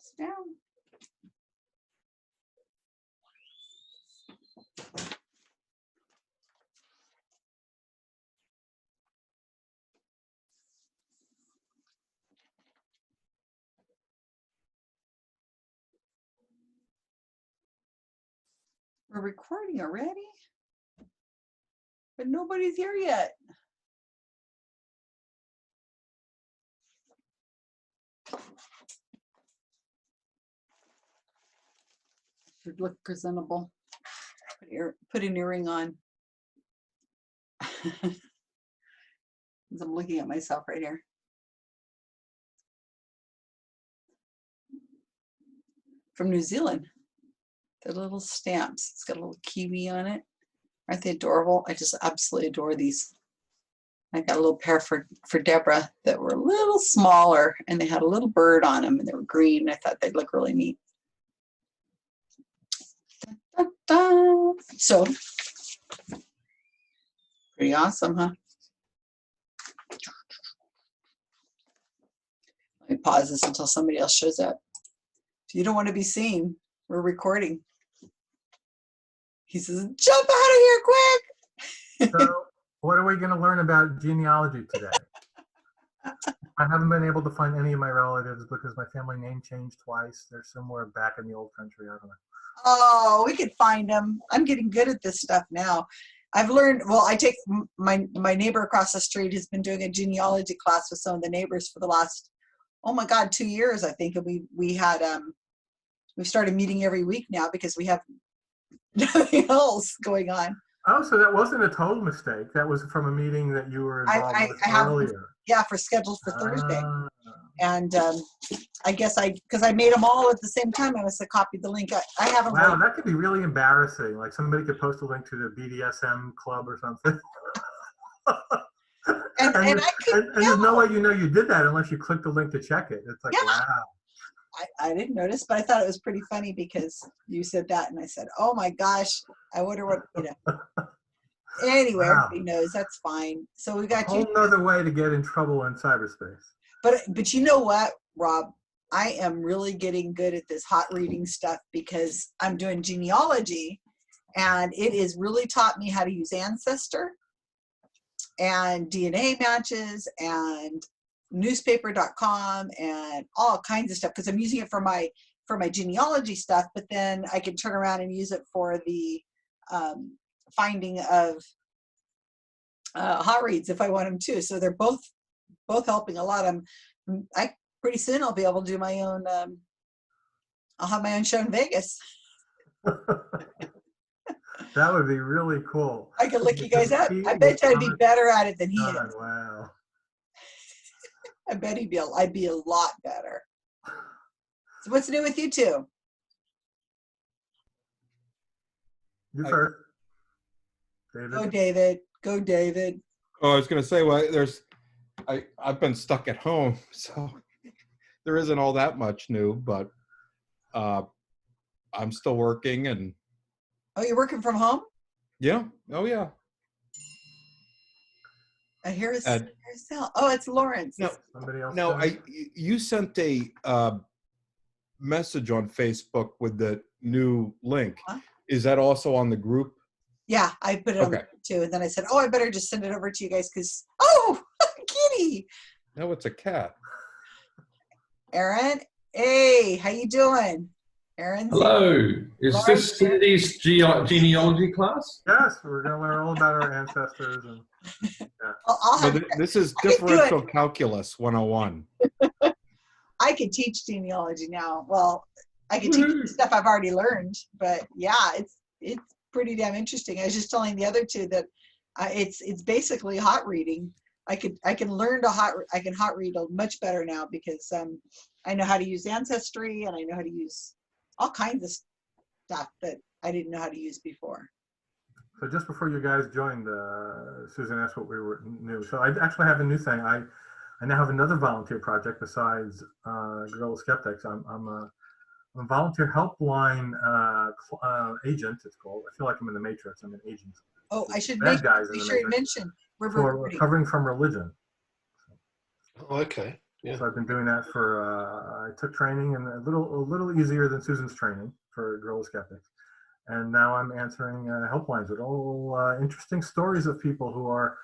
Sit down. We're recording already, but nobody's here yet. Should look presentable. Put an earring on. I'm looking at myself right here. From New Zealand. They're little stamps. It's got a little kiwi on it. Aren't they adorable? I just absolutely adore these. I got a little pair for Deborah that were a little smaller, and they had a little bird on them, and they were green. I thought they'd look really neat. Da, da, da. So, pretty awesome, huh? Let me pause this until somebody else shows up. If you don't want to be seen, we're recording. He says, jump out of here quick. So what are we going to learn about genealogy today? I haven't been able to find any of my relatives because my family name changed twice. They're somewhere back in the old country. I don't know. Oh, we could find them. I'm getting good at this stuff now. I've learned, well, I take my neighbor across the street has been doing a genealogy class with some of the neighbors for the last, oh my God, 2 years, I think. And we started meeting every week now because we have nothing else going on. Oh, so that wasn't a total mistake. That was from a meeting that you were involved with earlier. Yeah, scheduled for Thursday. And I guess because I made them all at the same time, I must have copied the link. I haven't. Wow, that could be really embarrassing. Like somebody could post a link to the BDSM club or something. and there's no way you know you did that unless you click the link to check it. It's like, wow. I didn't notice, but I thought it was pretty funny because you said that, and I said, "Oh my gosh, I wonder what Anyway, wow. Everybody knows that's fine. So we got a whole nother way to get in trouble in cyberspace. But you know what, Rob? I am really getting good at this hot reading stuff because I'm doing genealogy, and it has really taught me how to use Ancestor and DNA matches and newspaper.com and all kinds of stuff because I'm using it for my genealogy stuff, but then I can turn around and use it for the finding of hot reads if I want them to. So they're both helping a lot. Pretty soon I'll be able to do my own. I'll have my own show in Vegas. That would be really cool. I could look you guys up. I bet you I'd be better at it than he is. Wow. I bet I'd be a lot better. So what's new with you two? You first. David. Go David. Go David. Oh, I was going to say, well, I've been stuck at home, so there isn't all that much new, but I'm still working and. Oh, you're working from home? Yeah. Oh, yeah. Here's Sal. Oh, it's Lawrence. No, you sent a message on Facebook with the new link. Huh? Is that also on the group? Yeah, I put it on there too. And then I said, oh, I better just send it over to you guys because, oh, kitty. No, it's a cat. Aaron, hey, how you doing? Aaron. Hello. Is this Cindy's genealogy class? Yes, we're going to learn all about our ancestors. And well, this is differential calculus 101. I could teach genealogy now. Well, I could teach stuff I've already learned, but yeah, it's pretty damn interesting. I was just telling the other two that it's basically hot reading. I can hot read much better now because I know how to use Ancestry and I know how to use all kinds of stuff that I didn't know how to use before. So just before you guys joined, Susan asked what we were new. So I actually have a new thing. I now have another volunteer project besides Guerrilla Skeptics. I'm a volunteer helpline agent. It's called. I feel like I'm in the Matrix. I'm an agent. Oh, I should mention for recovering from religion. Oh, okay. Yeah. So I've been doing that for, I took training and a little easier than Susan's training for Guerrilla Skeptics. And now I'm answering helplines with all interesting stories of people who are,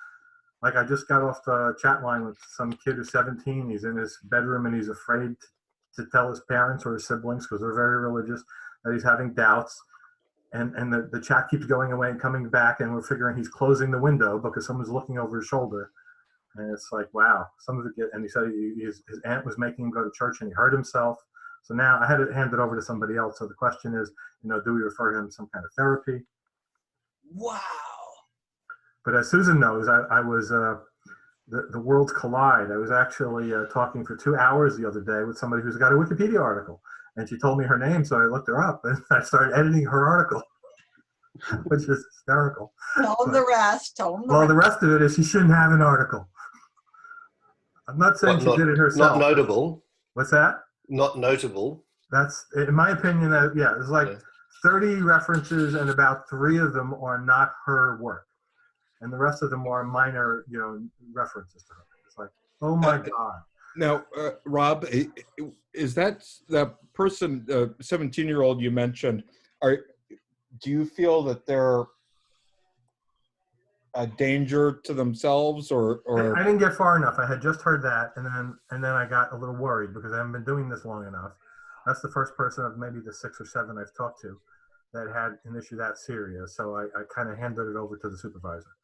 like I just got off the chat line with some kid who's 17. He's in his bedroom and he's afraid to tell his parents or his siblings because they're very religious that he's having doubts. And the chat keeps going away and coming back, and we're figuring he's closing the window because someone's looking over his shoulder. And it's like, wow, some of it and he said his aunt was making him go to church and he hurt himself. So now I had to hand it over to somebody else. So the question is, do we refer him to some kind of therapy? Wow. But as Susan knows, I was, the worlds collide. I was actually talking for 2 hours the other day with somebody who's got a Wikipedia article. And she told me her name, so I looked her up and I started editing her article, which is hysterical. Tell them the rest. Well, the rest of it is she shouldn't have an article. I'm not saying she did it herself. Not notable. What's that? Not notable. That's, in my opinion, there's like 30 references and about 3 of them are not her work. And the rest of them are minor, references to her. It's like, oh my God. Now, Rob, is that the person, 17-year-old you mentioned, do you feel that they're a danger to themselves or? I didn't get far enough. I had just heard that, and then I got a little worried because I haven't been doing this long enough. That's the first person of maybe the 6 or 7 I've talked to that had an issue that serious. So I kind of handed it over to the supervisor.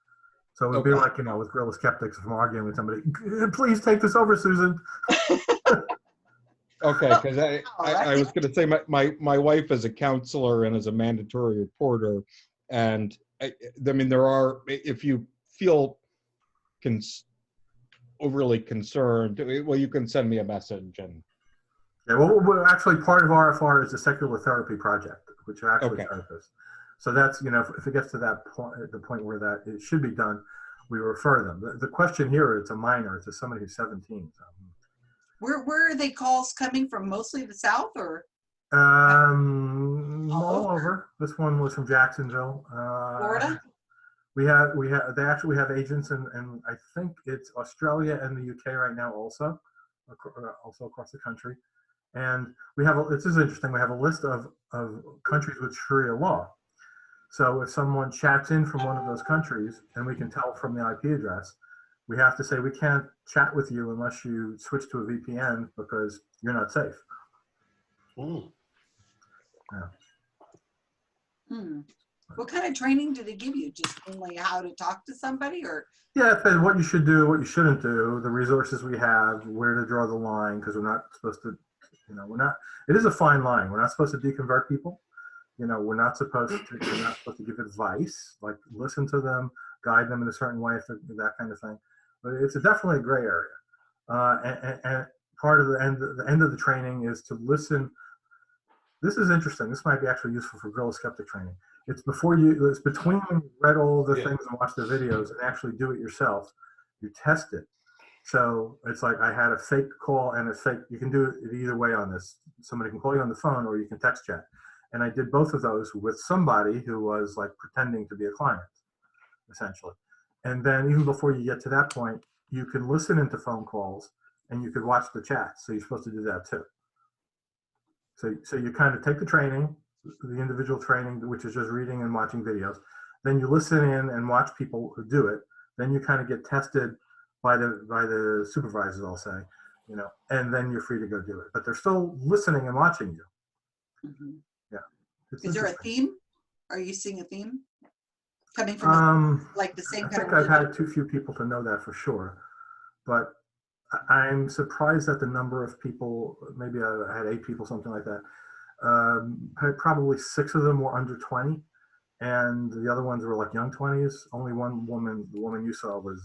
So it would be like, with Guerrilla Skeptics from arguing with somebody, please take this over, Susan. Okay, because I was going to say my wife is a counselor and is a mandatory reporter, and I mean there are, if you feel overly concerned, well, you can send me a message. And yeah, well, actually part of RFR is a secular therapy project, which are actually therapists. So that's, if it gets to that point, the point where that it should be done, we refer them. The question here, it's a minor, it's somebody who's 17. So. Where are they calls coming from? Mostly the South, or? All over. This one was from Jacksonville. Florida? They actually have agents in I think it's Australia and the UK right now also across the country. And this is interesting, we have a list of countries with Sharia law. So if someone chats in from one of those countries, and we can tell from the IP address, we have to say we can't chat with you unless you switch to a VPN because you're not safe. Mm. Yeah. What kind of training do they give you? Just only how to talk to somebody, or? Yeah, it depends what you should do, what you shouldn't do, the resources we have, where to draw the line, because we're not supposed to, it is a fine line. We're not supposed to deconvert people. We're not supposed to give advice, like listen to them, guide them in a certain way, that kind of thing. But it's definitely a gray area. And part of the end of the training is to listen. This is interesting. This might be actually useful for Guerrilla Skeptic training. It's between when you read all the things and watch the videos and actually do it yourself. You test it. So it's like I had a fake call and a fake, you can do it either way on this. Somebody can call you on the phone or you can text chat. And I did both of those with somebody who was like pretending to be a client, essentially. And then even before you get to that point, you can listen into phone calls and you could watch the chat. So you're supposed to do that too. So you kind of take the training, the individual training, which is just reading and watching videos. Then you listen in and watch people who do it. Then you kind of get tested by the supervisors, I'll say, and then you're free to go do it. But they're still listening and watching you. Mm-hmm. Yeah. Is there a theme? Are you seeing a theme coming from like the same kind of? I think I've had too few people to know that for sure, but I'm surprised at the number of people. Maybe I had 8 people, something like that. Probably 6 of them were under 20, and the other ones were like young 20s. Only one woman, the woman you saw, was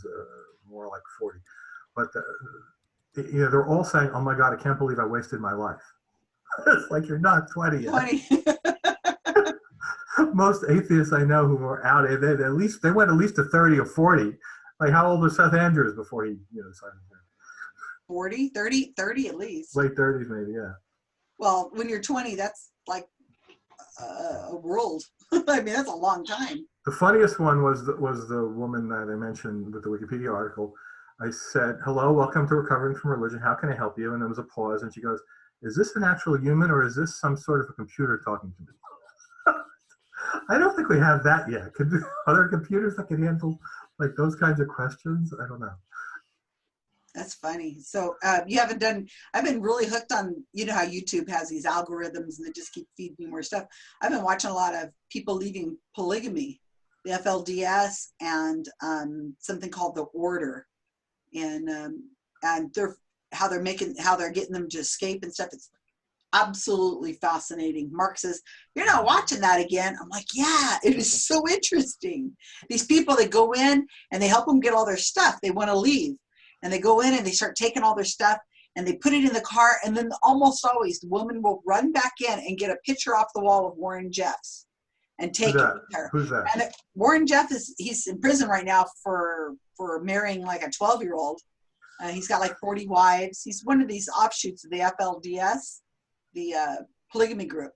more like 40. But they're all saying, "Oh my God, I can't believe I wasted my life." It's like you're not 20 yet. 20. Most atheists I know who are out, they went at least to 30 or 40. Like how old was Seth Andrews before he decided to? 40, 30 at least. Late 30s maybe, yeah. Well, when you're 20, that's like a world. I mean, that's a long time. The funniest one was the woman that I mentioned with the Wikipedia article. I said, hello, welcome to Recovering from Religion. How can I help you? And there was a pause, and she goes, is this an actual human or is this some sort of a computer talking to me? I don't think we have that yet. Are there computers that can handle like those kinds of questions? I don't know. That's funny. So you haven't done, I've been really hooked on, you know how YouTube has these algorithms and they just keep feeding me more stuff. I've been watching a lot of people leaving polygamy, the FLDS, and something called the Order. And how they're getting them to escape and stuff. It's absolutely fascinating. Mark says, you're not watching that again. I'm like, yeah, it is so interesting. These people, they go in and they help them get all their stuff. They want to leave. And they go in and they start taking all their stuff and they put it in the car. And then almost always the woman will run back in and get a picture off the wall of Warren Jeffs and take it with her. Who's that? And Warren Jeff he's in prison right now for marrying like a 12-year-old. He's got like 40 wives. He's one of these offshoots of the FLDS, the polygamy group.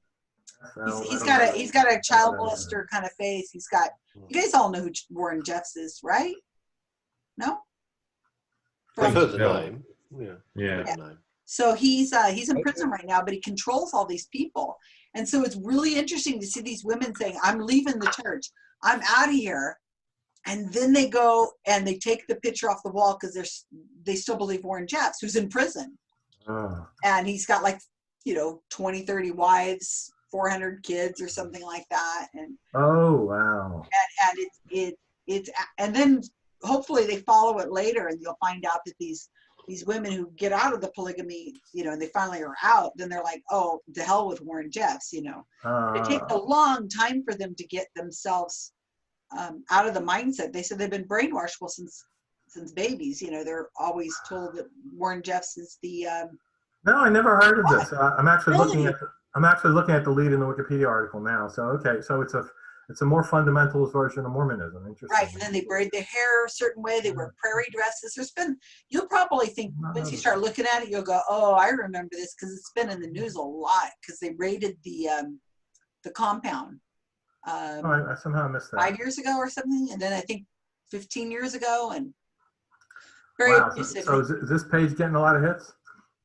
He's got a child molester kind of face. He's got, you guys all know who Warren Jeffs is, right? No? I've heard the name. Yeah. So he's in prison right now, but he controls all these people. And so it's really interesting to see these women saying, I'm leaving the church. I'm out of here. And then they go and they take the picture off the wall because they still believe Warren Jeffs, who's in prison. Oh. And he's got like, 20, 30 wives, 400 kids or something like that. And oh, wow. And it's and then hopefully they follow it later and you'll find out that these women who get out of the polygamy, and they finally are out, then they're like, oh, to hell with Warren Jeffs, It takes a long time for them to get themselves out of the mindset. They said they've been brainwashed since babies. They're always told that Warren Jeffs is the. No, I never heard of this. I'm actually looking at the lead in the Wikipedia article now. So okay, so it's a more fundamentalist version of Mormonism. Interesting. Right, and then they braid their hair a certain way. They wear prairie dresses. You'll probably think once you start looking at it, you'll go, oh, I remember this because it's been in the news a lot because they raided the compound. I somehow missed that. 5 years ago or something, and then I think 15 years ago, and very wow. So is this page getting a lot of hits?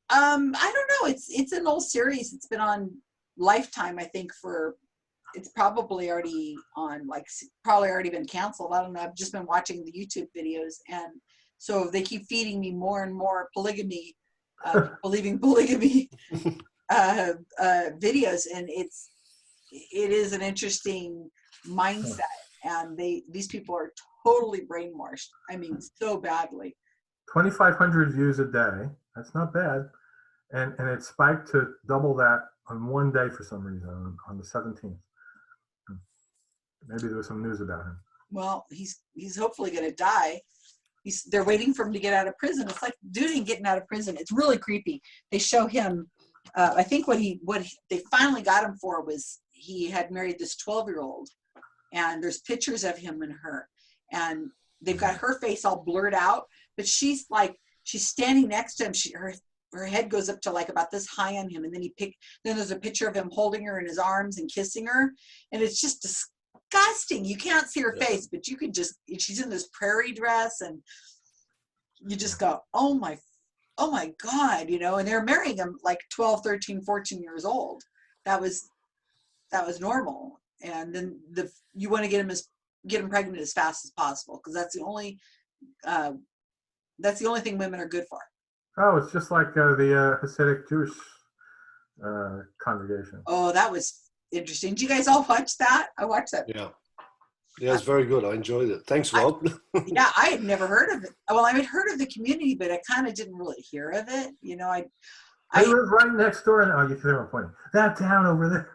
I don't know. It's an old series. It's been on Lifetime, I think, it's probably already on, probably already been canceled. I don't know. I've just been watching the YouTube videos, and so they keep feeding me more and more polygamy, believing polygamy videos, and it is an interesting mindset, and these people are totally brainwashed. I mean, so badly. 2,500 views a day. That's not bad, and it spiked to double that on one day for some reason on the 17th. Maybe there was some news about him. Well, he's hopefully going to die. They're waiting for him to get out of prison. It's like dude ain't getting out of prison. It's really creepy. They show him. I think what they finally got him for was he had married this 12-year-old, and there's pictures of him and her, and they've got her face all blurred out, but she's standing next to him. Her head goes up to like about this high on him, and then there's a picture of him holding her in his arms and kissing her, and it's just disgusting. You can't see her face, but you could she's in this prairie dress, and you just go, oh my God, and they're marrying him like 12, 13, 14 years old. That was normal. And then you want to get him pregnant as fast as possible, because that's the only thing women are good for. Oh, it's just like the Hasidic Jewish congregation. Oh, that was interesting. Did you guys all watch that? I watched that. Yeah, it's very good. I enjoyed it. Thanks, Rob. I had never heard of it. Well, I had heard of the community, but I kind of didn't really hear of it. I live right next door. And you can hear my point. That town over there.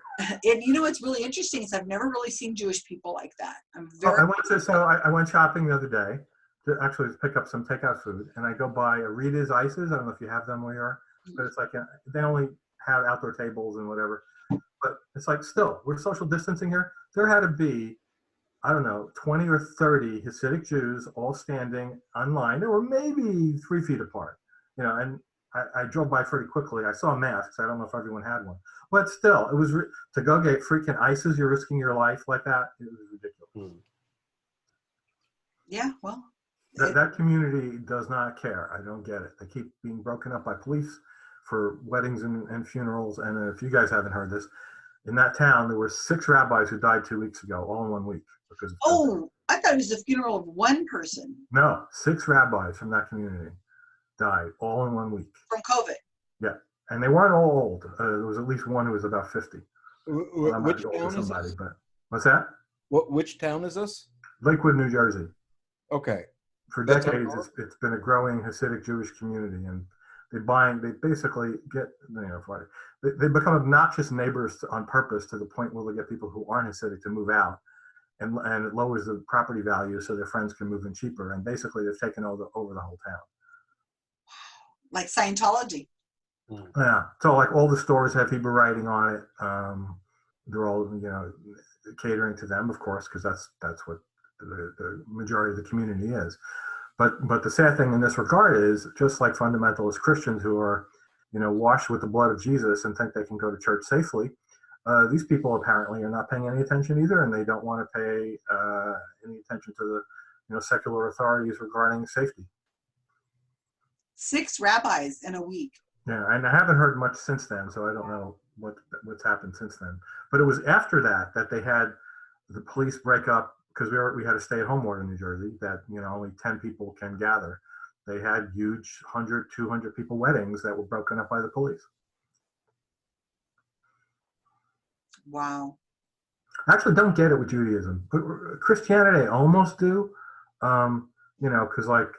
And what's really interesting is I've never really seen Jewish people like that. I went shopping the other day to actually pick up some takeout food, and I go by Rita's Ices. I don't know if you have them where you are, but it's like they only have outdoor tables and whatever. But it's like, still, we're social distancing here. There had to be, I don't know, 20 or 30 Hasidic Jews all standing online. They were maybe 3 feet apart, and I drove by pretty quickly. I saw masks. I don't know if everyone had one. But still, it was to go get freaking Ices, you're risking your life like that. It was ridiculous. Yeah, well, That community does not care. I don't get it. They keep being broken up by police for weddings and funerals. And if you guys haven't heard this, in that town, there were 6 rabbis who died 2 weeks ago, all in 1 week. Because of COVID. Oh, I thought it was the funeral of one person No, 6 rabbis from that community died all in 1 week. from COVID. Yeah, and they weren't all old. There was at least one who was about 50. Well, Which town is somebody, this? but what's that? Which town is this? Lakewood, New Jersey. Okay. For That's decades, up north? it's been a growing Hasidic Jewish community, and they basically get, they become obnoxious neighbors on purpose to the point where they get people who aren't Hasidic to move out, and it lowers the property value so their friends can move in cheaper. And basically, they've taken over the whole town. Like Scientology. Yeah, so like all the stores have Hebrew writing on it. They're all catering to them, of course, because that's what the majority of the community is. But the sad thing in this regard is, just like fundamentalist Christians who are, washed with the blood of Jesus and think they can go to church safely, these people apparently are not paying any attention either, and they don't want to pay any attention to the secular authorities regarding safety. 6 rabbis in a week. Yeah, and I haven't heard much since then, so I don't know what's happened since then. But it was after that they had the police break up, because we had a stay-at-home order in New Jersey that only 10 people can gather. They had huge 100, 200 people weddings that were broken up by the police. Wow. I actually don't get it with Judaism, but Christianity I almost do. Because like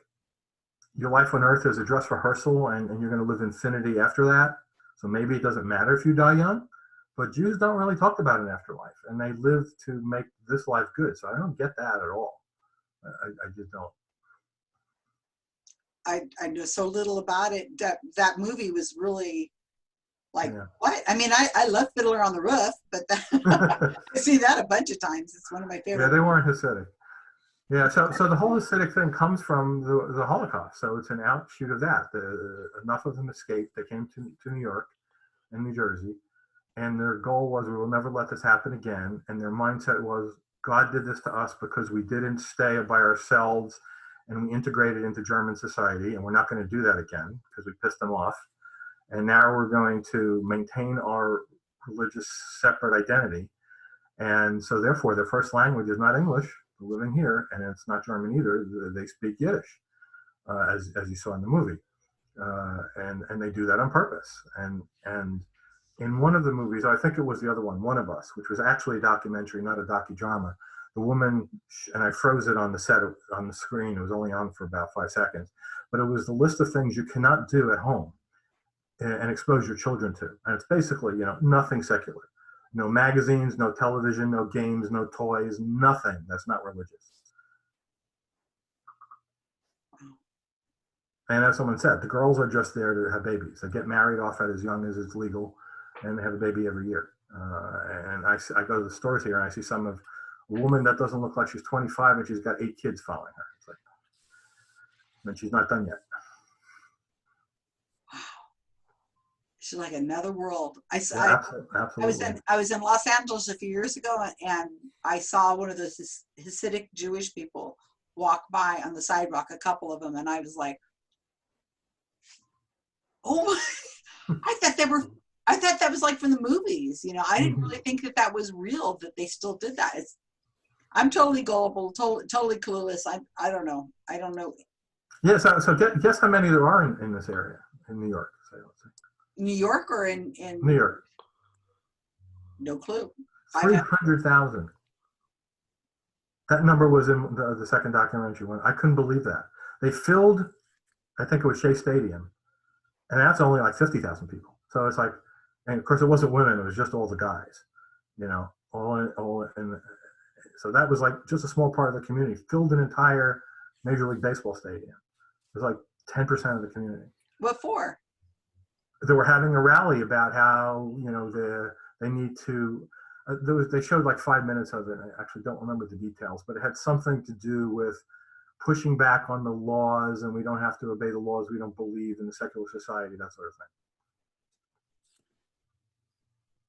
your life on earth is a dress rehearsal, and you're going to live infinity after that. So maybe it doesn't matter if you die young. But Jews don't really talk about an afterlife, and they live to make this life good. So I don't get that at all. I just don't. I know so little about it. That movie was really like, Yeah. what? I mean, I love Fiddler on the Roof, but I see that a bunch of times. It's one of my favorite. Yeah, they weren't Hasidic. Yeah, so the whole Hasidic thing comes from the Holocaust. So it's an outshoot of that. Enough of them escaped. They came to New York and New Jersey. And their goal was, we will never let this happen again. And their mindset was, God did this to us because we didn't stay by ourselves and we integrated into German society. And we're not going to do that again because we pissed them off. And now we're going to maintain our religious separate identity. And so therefore, their first language is not English. They're living here, and it's not German either. They speak Yiddish, as you saw in the movie. And they do that on purpose. And in one of the movies, I think it was the other one of Us, which was actually a documentary, not a docudrama. The woman, and I froze it on the set, on the screen. It was only on for about 5 seconds. But it was the list of things you cannot do at home and expose your children to. And it's basically, nothing secular. No magazines, no television, no games, no toys, nothing that's not religious. And as someone said, the girls are just there to have babies. They get married off at as young as it's legal, and they have a baby every year. And I go to the stores here, and I see some of a woman that doesn't look like she's 25, and she's got 8 kids following her. It's like, and she's not done yet. Wow. She's like another world. Absolutely. I was in Los Angeles a few years ago, and I saw one of those Hasidic Jewish people walk by on the sidewalk, a couple of them, and I was like, oh my, I thought that was like from the movies. I didn't really think that was real, that they still did that. I'm totally gullible, totally clueless. I don't know. Yeah, so guess how many there are in this area, in New York. New York or in New York? No clue. 300,000. That number was in the second documentary one. I couldn't believe that. They filled, I think it was Shea Stadium, and that's only like 50,000 people. So it's like, and of course it wasn't women, it was just all the guys, all in. So that was like just a small part of the community, filled an entire Major League Baseball stadium. It was like 10% of the community. What for? They were having a rally about how, they need to, they showed like 5 minutes of it. I actually don't remember the details, but it had something to do with pushing back on the laws, and we don't have to obey the laws we don't believe in the secular society, that sort of thing.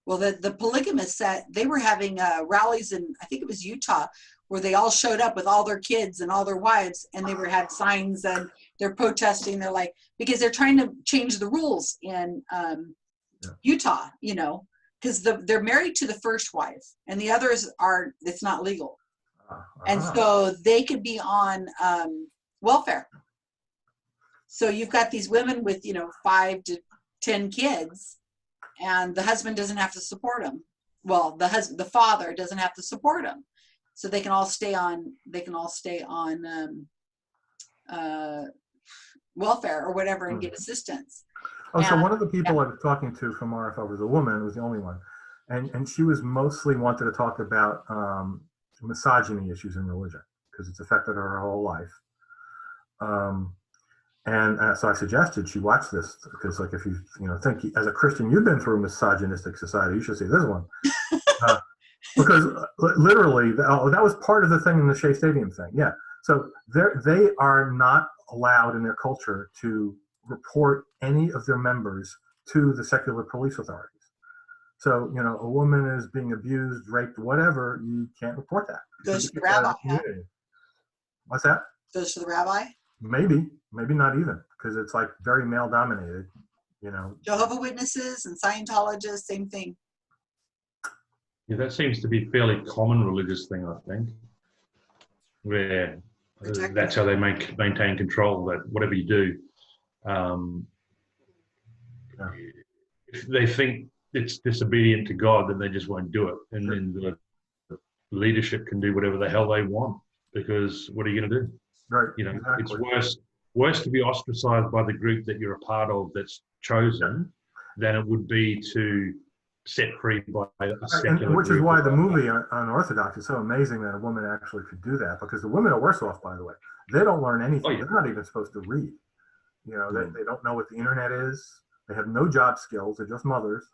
Well, the polygamists they were having rallies in, I think it was Utah, where they all showed up with all their kids and all their wives, and they had signs and they're protesting. They're like, because they're trying to change the rules in Utah, because they're married to the first wife and the others it's not legal. And so they could be on welfare. So you've got these women with, 5 to 10 kids, and the husband doesn't have to support them. Well, the father doesn't have to support them, so they can all stay on. Welfare or whatever and get assistance. So one of the people I was talking to from RFL was a woman. It was the only one, and she was mostly wanted to talk about misogyny issues in religion because it's affected her whole life. And so I suggested she watch this because, like, if you think as a Christian you've been through a misogynistic society, you should see this one. Because literally, that was part of the thing in the Shea Stadium thing. Yeah. So they are not allowed in their culture to report any of their members to the secular police authorities. So, a woman is being abused, raped, whatever, you can't report that. Goes to the rabbi. What's that? Goes to the rabbi? Maybe not even, because it's like very male dominated, Jehovah's Witnesses and Scientologists, same thing. Yeah, that seems to be a fairly common religious thing, I think, where that's how they maintain control, that whatever you do, if they think it's disobedient to God, then they just won't do it. And then the leadership can do whatever the hell they want, because what are you going to do? Right. Exactly. It's worse to be ostracized by the group that you're a part of that's chosen than it would be to set free by a secular which group. Is why the movie Unorthodox is so amazing that a woman actually could do that, because the women are worse off, by the way. They don't learn anything. They're not even supposed to read. They don't know what the internet is. They have no job skills. They're just mothers.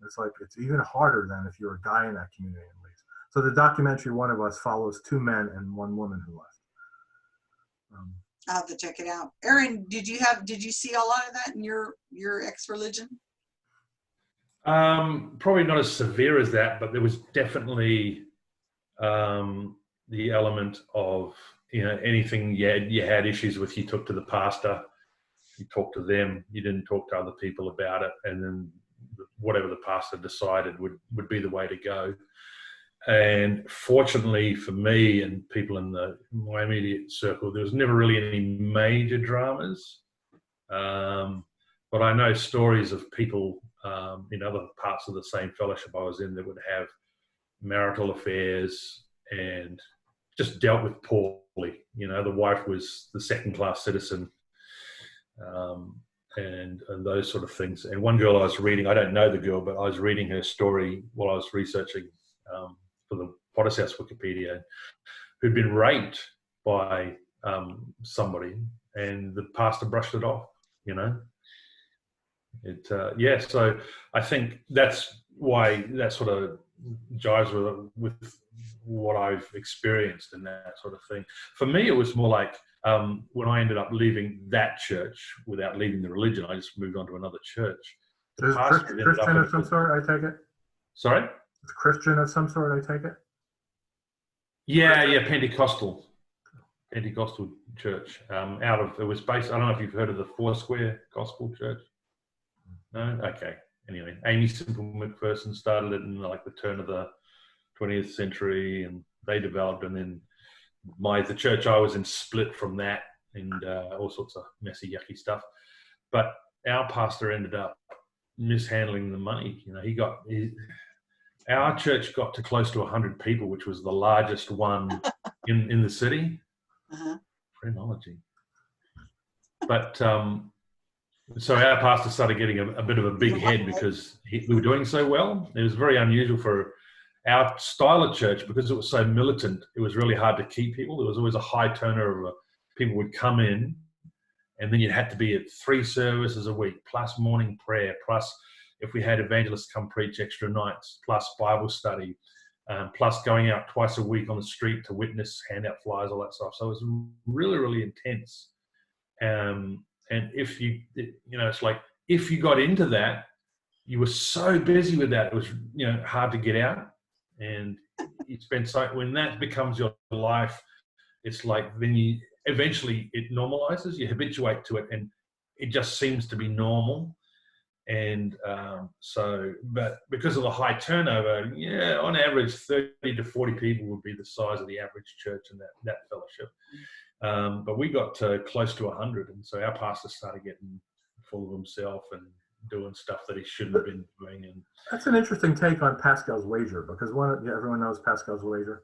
It's even harder than if you're a guy in that community, at least. So the documentary One of Us follows 2 men and 1 woman who left. I'll have to check it out. Aaron, did you see a lot of that in your ex-religion? Probably not as severe as that, but there was definitely the element of anything you had issues with, you took to the pastor, you talked to them, you didn't talk to other people about it, and then whatever the pastor decided would be the way to go. And fortunately for me and people in my immediate circle, there was never really any major dramas. But I know stories of people in other parts of the same fellowship I was in that would have marital affairs and just dealt with poorly. The wife was the second-class citizen, and those sort of things. And one girl I was reading, I don't know the girl, but I was reading her story while I was researching for the Potter's House Wikipedia, who'd been raped by somebody, and the pastor brushed it off. So I think that's why that sort of jives with what I've experienced and that sort of thing. For me, it was more like when I ended up leaving that church without leaving the religion, I just moved on to another church. Is Christian of some sort, I take it? Sorry? It's Christian of some sort, I take it? Yeah, Pentecostal church. It was based, I don't know if you've heard of the Foursquare Gospel Church. No? Okay. Anyway, Amy Simple McPherson started it in the turn of the 20th century, and they developed, and then the church I was in split from that, and all sorts of messy, yucky stuff. But our pastor ended up mishandling the money. Our church got to close to 100 people, which was the largest one in the city. Phrenology. But so our pastor started getting a bit of a big head because we were doing so well. It was very unusual for our style of church, because it was so militant. It was really hard to keep people. There was always a high turnover of people would come in, and then you had to be at 3 services a week, plus morning prayer, plus if we had evangelists come preach extra nights, plus Bible study, plus going out twice a week on the street to witness, hand out flyers, all that stuff. So it was really, really intense. And if it's like, if you got into that, you were so busy with that, it was hard to get out. And you spend so when that becomes your life, it's like then you eventually it normalizes, you habituate to it, and it just seems to be normal. And but because of the high turnover, on average 30 to 40 people would be the size of the average church in that fellowship. But we got to close to 100, and so our pastor started getting full of himself and doing stuff that he shouldn't have been doing. And that's an interesting take on Pascal's wager, because everyone knows Pascal's wager,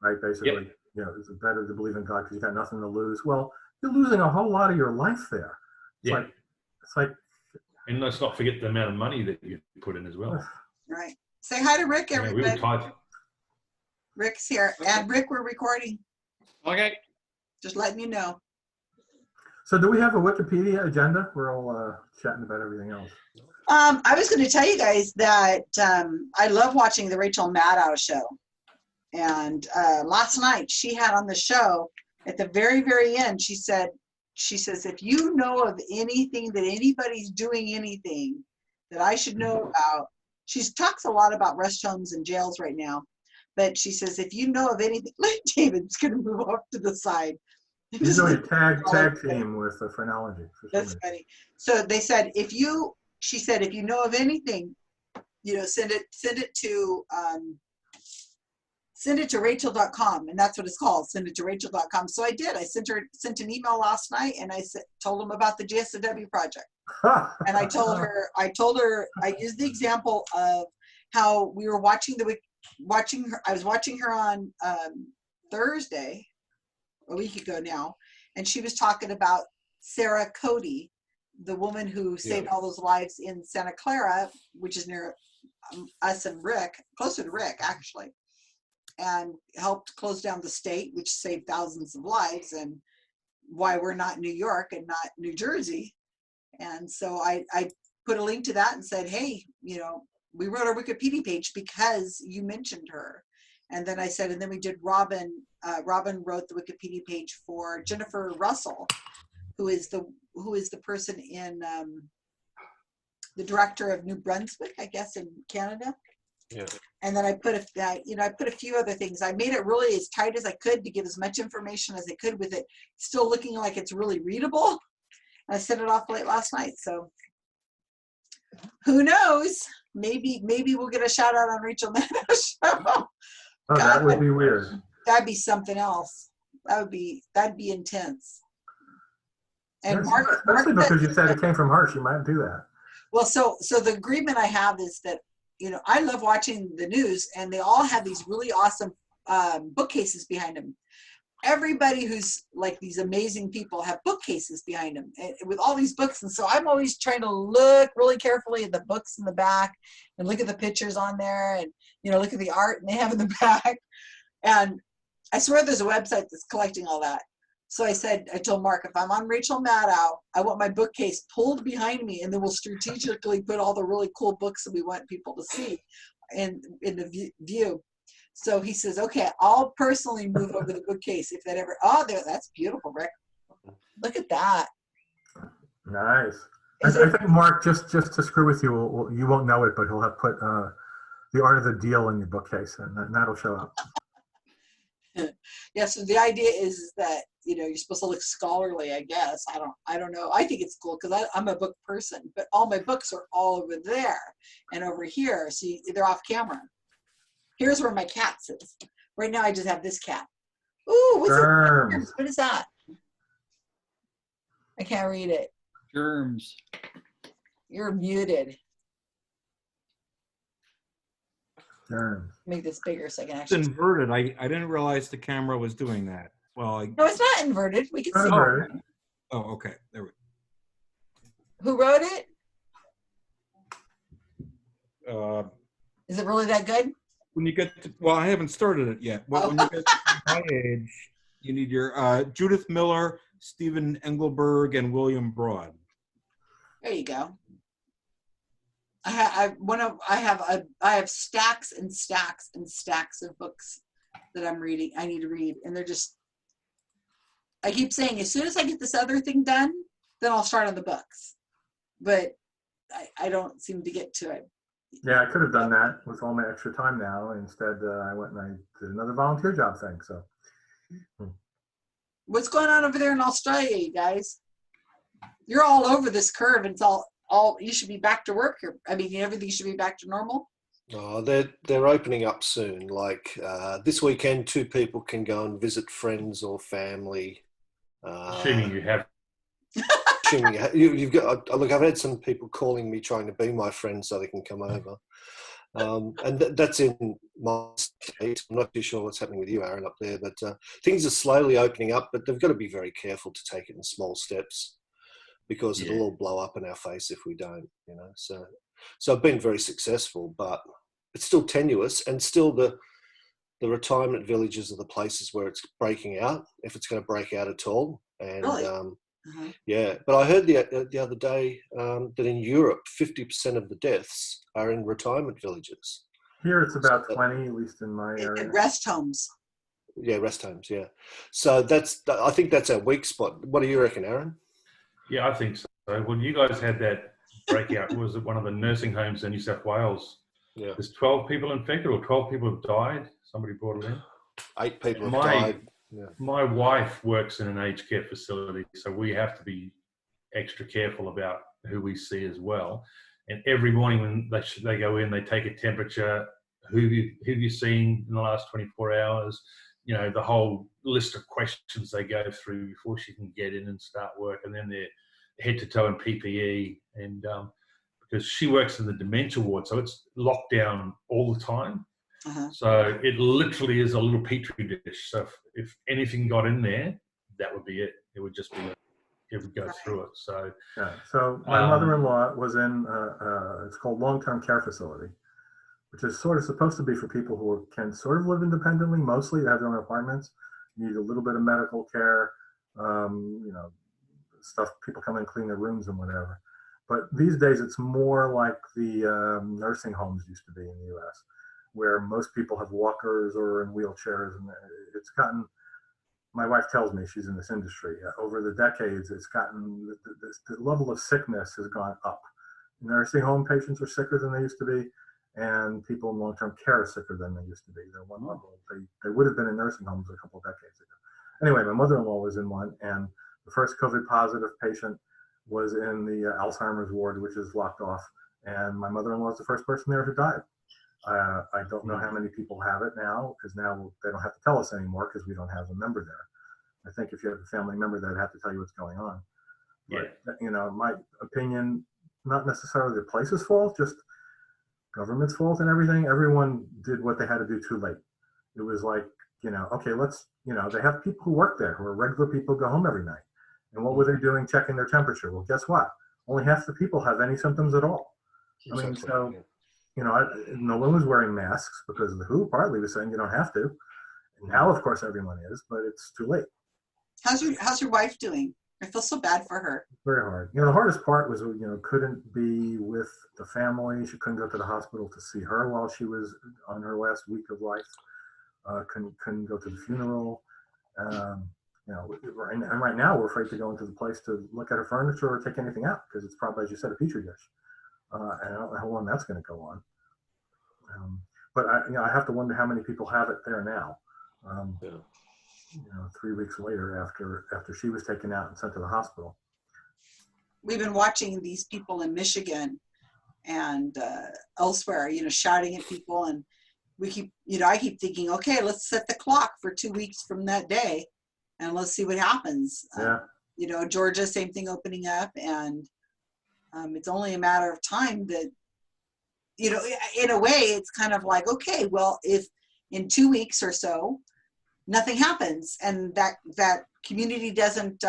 right? Basically, it's better to believe in God because you got nothing to lose. Well, you're losing a whole lot of your life there. It's like, and let's not forget the amount of money that you put in as well. Right. Say hi to Rick, everybody. We were tight. Rick's here, and Rick, we're recording. Okay. Just letting you know. So do we have a Wikipedia agenda? We're all chatting about everything else. I was going to tell you guys that I love watching the Rachel Maddow show. And last night she had on the show at the very, very end, she says, if you know of anything that anybody's doing anything that I should know about, she talks a lot about rest homes and jails right now. But she says, if you know of anything, David's going to move off to the side. He's doing a tag team with the phrenology. That's funny. So they said, she said, if you know of anything, send it to Rachel.com, and that's what it's called. Send it to Rachel.com. So I did. I sent an email last night, and I told them about the GSoW project. And I told her, I used the example of how we were watching her. I was watching her on Thursday, a week ago now, and she was talking about Sarah Cody, the woman who saved all those lives in Santa Clara, which is near us and Rick, closer to Rick actually, and helped close down the state, which saved thousands of lives, and why we're not New York and not New Jersey. And so I put a link to that and said, hey, we wrote our Wikipedia page because you mentioned her. And then I said, and then we did Robin wrote the Wikipedia page for Jennifer Russell, who is the person in the director of New Brunswick, I guess, in Canada. Yeah. And then I put a few other things. I made it really as tight as I could to give as much information as I could with it still looking like it's really readable. And I sent it off late last night. So who knows? Maybe we'll get a shout out on Rachel Maddow's show. Oh, that would be weird. That'd be something else. That'd be intense. And Yes, Mark, especially because you said it came from her, she might do that. Well, so the agreement I have is that I love watching the news, and they all have these really awesome bookcases behind them. Everybody who's like these amazing people have bookcases behind them with all these books, and so I'm always trying to look really carefully at the books in the back and look at the pictures on there, and look at the art they have in the back. And I swear there's a website that's collecting all that. So I told Mark, if I'm on Rachel Maddow, I want my bookcase pulled behind me, and then we'll strategically put all the really cool books that we want people to see in the view. So he says, okay, I'll personally move over the bookcase if that ever, there, that's beautiful, Rick. Look at that. Nice. I think Mark, just to screw with you, you won't know it, but he'll have put the art of the deal in your bookcase, and that'll show up. Yeah, so the idea is that you're supposed to look scholarly, I guess. I don't know. I think it's cool because I'm a book person, but all my books are all over there and over here. So they're off camera. Here's where my cat sits. Right now I just have this cat. Ooh, what's it? What is that? I can't read it. Germs. You're muted. Germs. Make this bigger so I can actually. It's inverted. I didn't realize the camera was doing that. Well, no, it's not inverted. We can see it. Oh, okay. There we go. Who wrote it? Is it really that good? When you get to, well, I haven't started it yet. When you get to my age, you need your Judith Miller, Stephen Engelberg, and William Broad. There you go. I have stacks and stacks and stacks of books that I'm reading. I need to read, and they're just. I keep saying as soon as I get this other thing done, then I'll start on the books. But I don't seem to get to it. Yeah, I could have done that with all my extra time now. Instead, I went and I did another volunteer job thing. So, What's going on over there in Australia, you guys? You're all over this curve. And it's all you should be back to work. I mean, everything should be back to normal. Oh, they're opening up soon. Like this weekend, 2 people can go and visit friends or family. Assuming you have. You've got. Look, I've had some people calling me trying to be my friend so they can come over, and that's in my state. I'm not too sure what's happening with you, Aaron, up there, but things are slowly opening up. But they've got to be very careful to take it in small steps, because it'll all blow up in our face if we don't. So I've been very successful, but it's still tenuous, and still the retirement villages are the places where it's breaking out, if it's going to break out at all. And Really? yeah, but I heard the other day that in Europe, 50% of the deaths are in retirement villages. here it's about 20, at least in my area. And rest homes. Yeah, rest homes. Yeah, so I think that's our weak spot. What do you reckon, Aaron? Yeah, I think so. When you guys had that breakout, was it one of the nursing homes in New South Wales? Yeah, There's 12 people infected, or 12 people have died. Somebody brought it in. 8 people have died. Yeah. My wife works in an aged care facility, so we have to be extra careful about who we see as well. And every morning when they go in, they take a temperature, who you've seen in the last 24 hours, the whole list of questions they go through before she can get in and start work. And then they're head to toe in PPE. And because she works in the dementia ward, so it's locked down all the time. So it literally is a little petri dish. So if anything got in there, that would be it. It would just be, it would go through it. So yeah. So my mother-in-law was in it's called long-term care facility, which is sort of supposed to be for people who can sort of live independently. Mostly they have their own apartments, need a little bit of medical care, stuff. People come in and clean their rooms and whatever. But these days it's more like the nursing homes used to be in the U.S., where most people have walkers or in wheelchairs, and it's gotten. My wife tells me, she's in this industry. Over the decades, it's gotten the level of sickness has gone up. Nursing home patients are sicker than they used to be, and people in long-term care are sicker than they used to be. They're one level. They would have been in nursing homes a couple of decades ago. Anyway, my mother-in-law was in one, and the first COVID positive patient was in the Alzheimer's ward, which is locked off, and my mother-in-law is the first person there who died. I don't know how many people have it now, because now they don't have to tell us anymore because we don't have a member there. I think if you have a family member, they'd have to tell you what's going on. But, my opinion, not necessarily the place's fault, just government's fault and everything. Everyone did what they had to do too late. It was like, okay, let's, they have people who work there who are regular people who go home every night. And what were they doing checking their temperature? Well, guess what? Only half the people have any symptoms at all. Exactly. I mean, so, no one was wearing masks because the WHO partly was saying you don't have to. And now, of course, everyone is, but it's too late. How's your wife doing? I feel so bad for her. Very hard. The hardest part was, couldn't be with the family. She couldn't go to the hospital to see her while she was on her last week of life. Couldn't go to the funeral. And right now we're afraid to go into the place to look at her furniture or take anything out because it's probably, as you said, a petri dish. And I don't know how long that's going to go on. But I have to wonder how many people have it there now. 3 weeks later after she was taken out and sent to the hospital. We've been watching these people in Michigan and elsewhere, shouting at people, and we keep, I keep thinking, okay, let's set the clock for 2 weeks from that day, and let's see what happens. Yeah. Georgia, same thing, opening up, and it's only a matter of time that, in a way, it's kind of like, okay, well, if in 2 weeks or so, nothing happens, and that community doesn't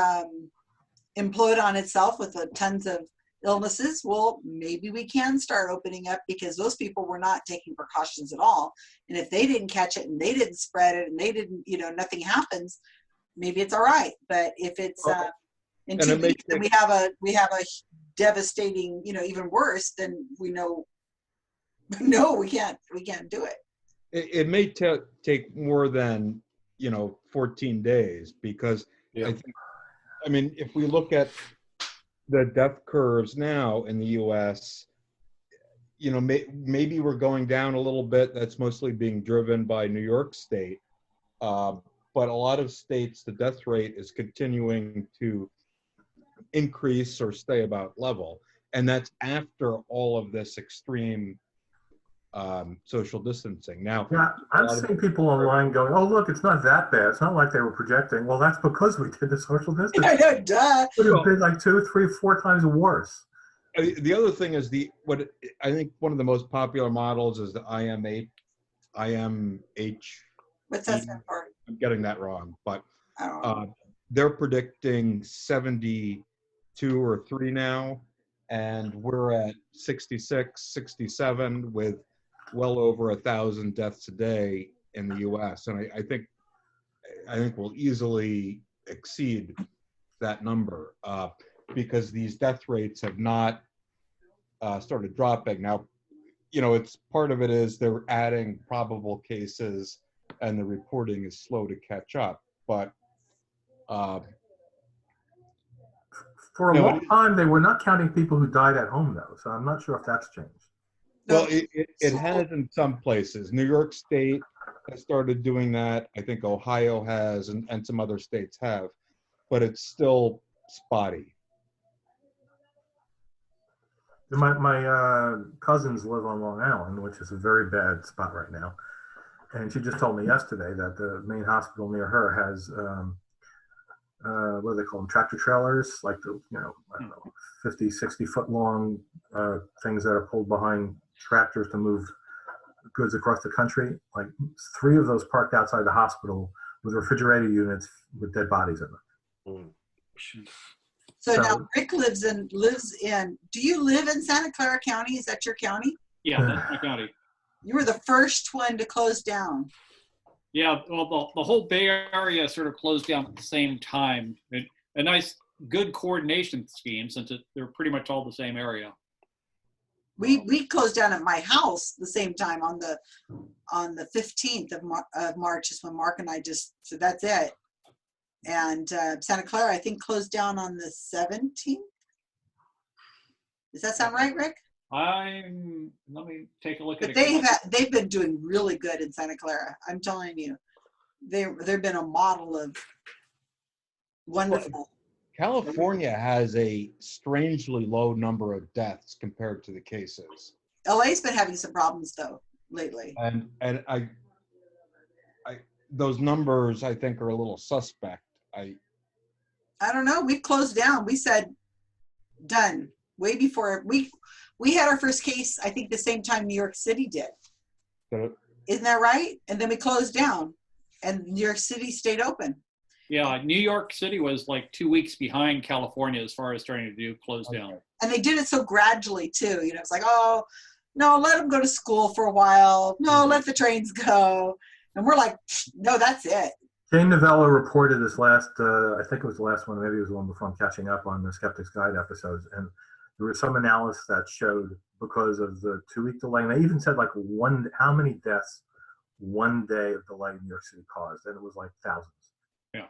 implode on itself with tons of illnesses, well, maybe we can start opening up because those people were not taking precautions at all. And if they didn't catch it and they didn't spread it and they didn't, nothing happens, maybe it's all right. But if it's in 2 weeks and we have a devastating, even worse, then we know, no, we can't do it. It may take more than 14 days because I mean, if we look at the death curves now in the U.S., you know, maybe we're going down a little bit. That's mostly being driven by New York State. But a lot of states, the death rate is continuing to increase or stay about level. And that's after all of this extreme social distancing. Now, Yeah, I'm seeing people online going, "Oh, look, it's not that bad. It's not like they were projecting." Well, that's because we did the social I distancing. know, duh. It would have been like 2, 3, 4 times worse. the other thing is what I think one of the most popular models is the IMH. What's that stand for? I'm getting that wrong, but I don't know. they're predicting 72 or 3 now, and we're at 66, 67 with well over 1,000 deaths a day in the U.S. And I think we'll easily exceed that number because these death rates have not started dropping. Now, you know, it's part of it is they're adding probable cases and the reporting is slow to catch up. But For a long time, they were not counting people who died at home, though. So I'm not sure if that's changed. Well, it has in some places. New York State has started doing that. I think Ohio has, and some other states have, but it's still spotty. My cousins live on Long Island, which is a very bad spot right now. And she just told me yesterday that the main hospital near her has, what do they call them, tractor trailers, like the, you know, I don't know, 50, 60 foot long things that are pulled behind tractors to move goods across the country. Like 3 of those parked outside the hospital with refrigerator units with dead bodies in them. So now Rick lives in, do you live in Santa Clara County? Is that your county? Yeah, that's my county. You were the first one to close down. Yeah, well, the whole Bay Area sort of closed down at the same time. A nice, good coordination scheme since they're pretty much all the same area. We closed down at my house the same time on the 15th of March is when Mark and I so that's it. And Santa Clara, I think, closed down on the 17th. Does that sound right, Rick? Let me take a look at it. They've been doing really good in Santa Clara. I'm telling you, they've been a model of wonderful. California has a strangely low number of deaths compared to the cases. LA's been having some problems though lately. And I those numbers I think are a little suspect. I don't know. We closed down. We said done way before we had our first case. I think the same time New York City did. Isn't that right? And then we closed down, and New York City stayed open. Yeah, New York City was like 2 weeks behind California as far as starting to do close down. And they did it so gradually too. You know, it's like, oh no, let them go to school for a while. No, let the trains go. And we're like, no, that's it. Jane Novella reported this last, I think it was the last one, maybe it was the one before I'm catching up on the Skeptic's Guide episodes. And there was some analysis that showed because of the 2-week delay, and they even said like how many deaths 1 day of delay in New York City caused, and it was like thousands. Yeah.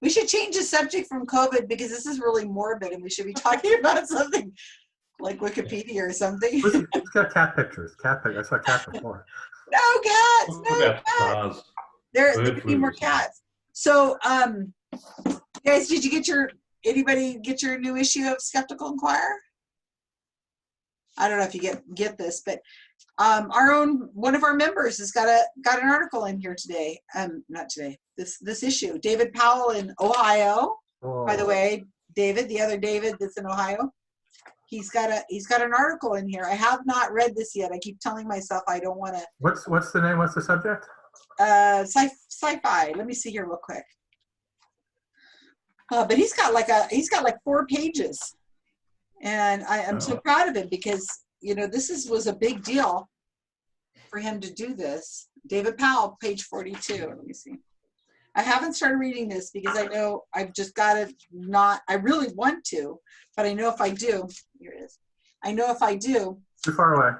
We should change the subject from COVID because this is really morbid and we should be talking about something like Wikipedia or something. It's got cat pictures. I saw cats before. No cats. No cats. There could be more cats. So, guys, did you anybody get your new issue of Skeptical Inquirer? I don't know if you get this, but one of our members has got an article in here today. Not today. This issue. David Powell in Ohio. Oh. By the way, David, the other David that's in Ohio. He's got an article in here. I have not read this yet. I keep telling myself I don't want to. What's the name? What's the subject? Sci-fi. Let me see here real quick. But he's got like 4 pages, and I'm so proud of him because this was a big deal for him to do this. David Powell, page 42. Let me see. I haven't started reading this because I know I've just got to not. I really want to, but I know if I do, here it is. I know if I do. Too far away.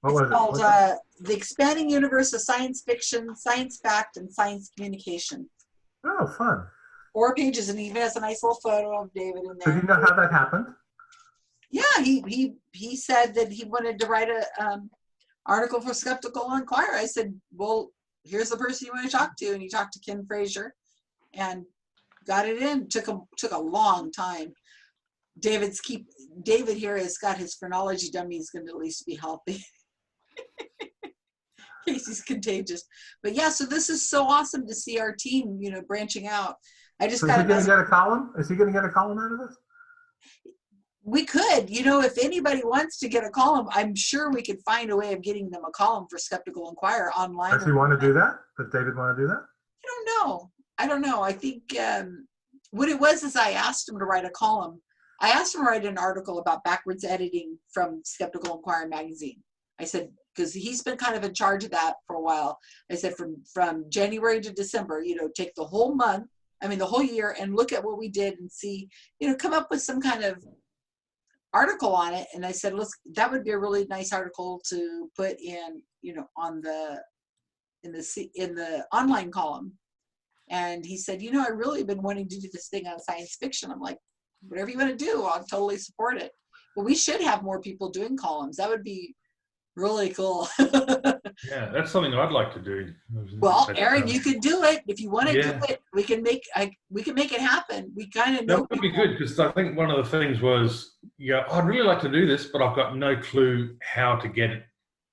What was it? Called The Expanding Universe of Science Fiction, Science Fact, and Science Communication. Oh, fun. 4 pages, and even has a nice little photo of David in So do there. you know how that happened? Yeah, he said that he wanted to write a article for Skeptical Inquirer. I said, well, here's the person you want to talk to, and he talked to Ken Fraser, and got it in. Took a long time. David here has got his phrenology dummy. He's going to at least be healthy. In case he's contagious. But yeah, so this is so awesome to see our team, branching out. I just So got is he going to get a column? Is he going to get a column out of this? We could, if anybody wants to get a column, I'm sure we could find a way of getting them a column for Skeptical Inquirer online. Does he want to do that? Does David want to do that? I don't know. I think what it was is I asked him to write a column. I asked him to write an article about backwards editing from Skeptical Inquirer magazine. I said, because he's been kind of in charge of that for a while. I said, from January to December, take the whole month, the whole year, and look at what we did and see, come up with some kind of article on it. And I said, that would be a really nice article to put in, on in the online column. And he said, I really been wanting to do this thing on science fiction. I'm like, whatever you want to do, I'll totally support it. But we should have more people doing columns. That would be really cool. Yeah, that's something I'd like to do. Well, Aaron, you could do it if you want to Yeah. do it. We can make it happen. We kind of know. That would be good, because I think one of the things was, I'd really like to do this, but I've got no clue how to get it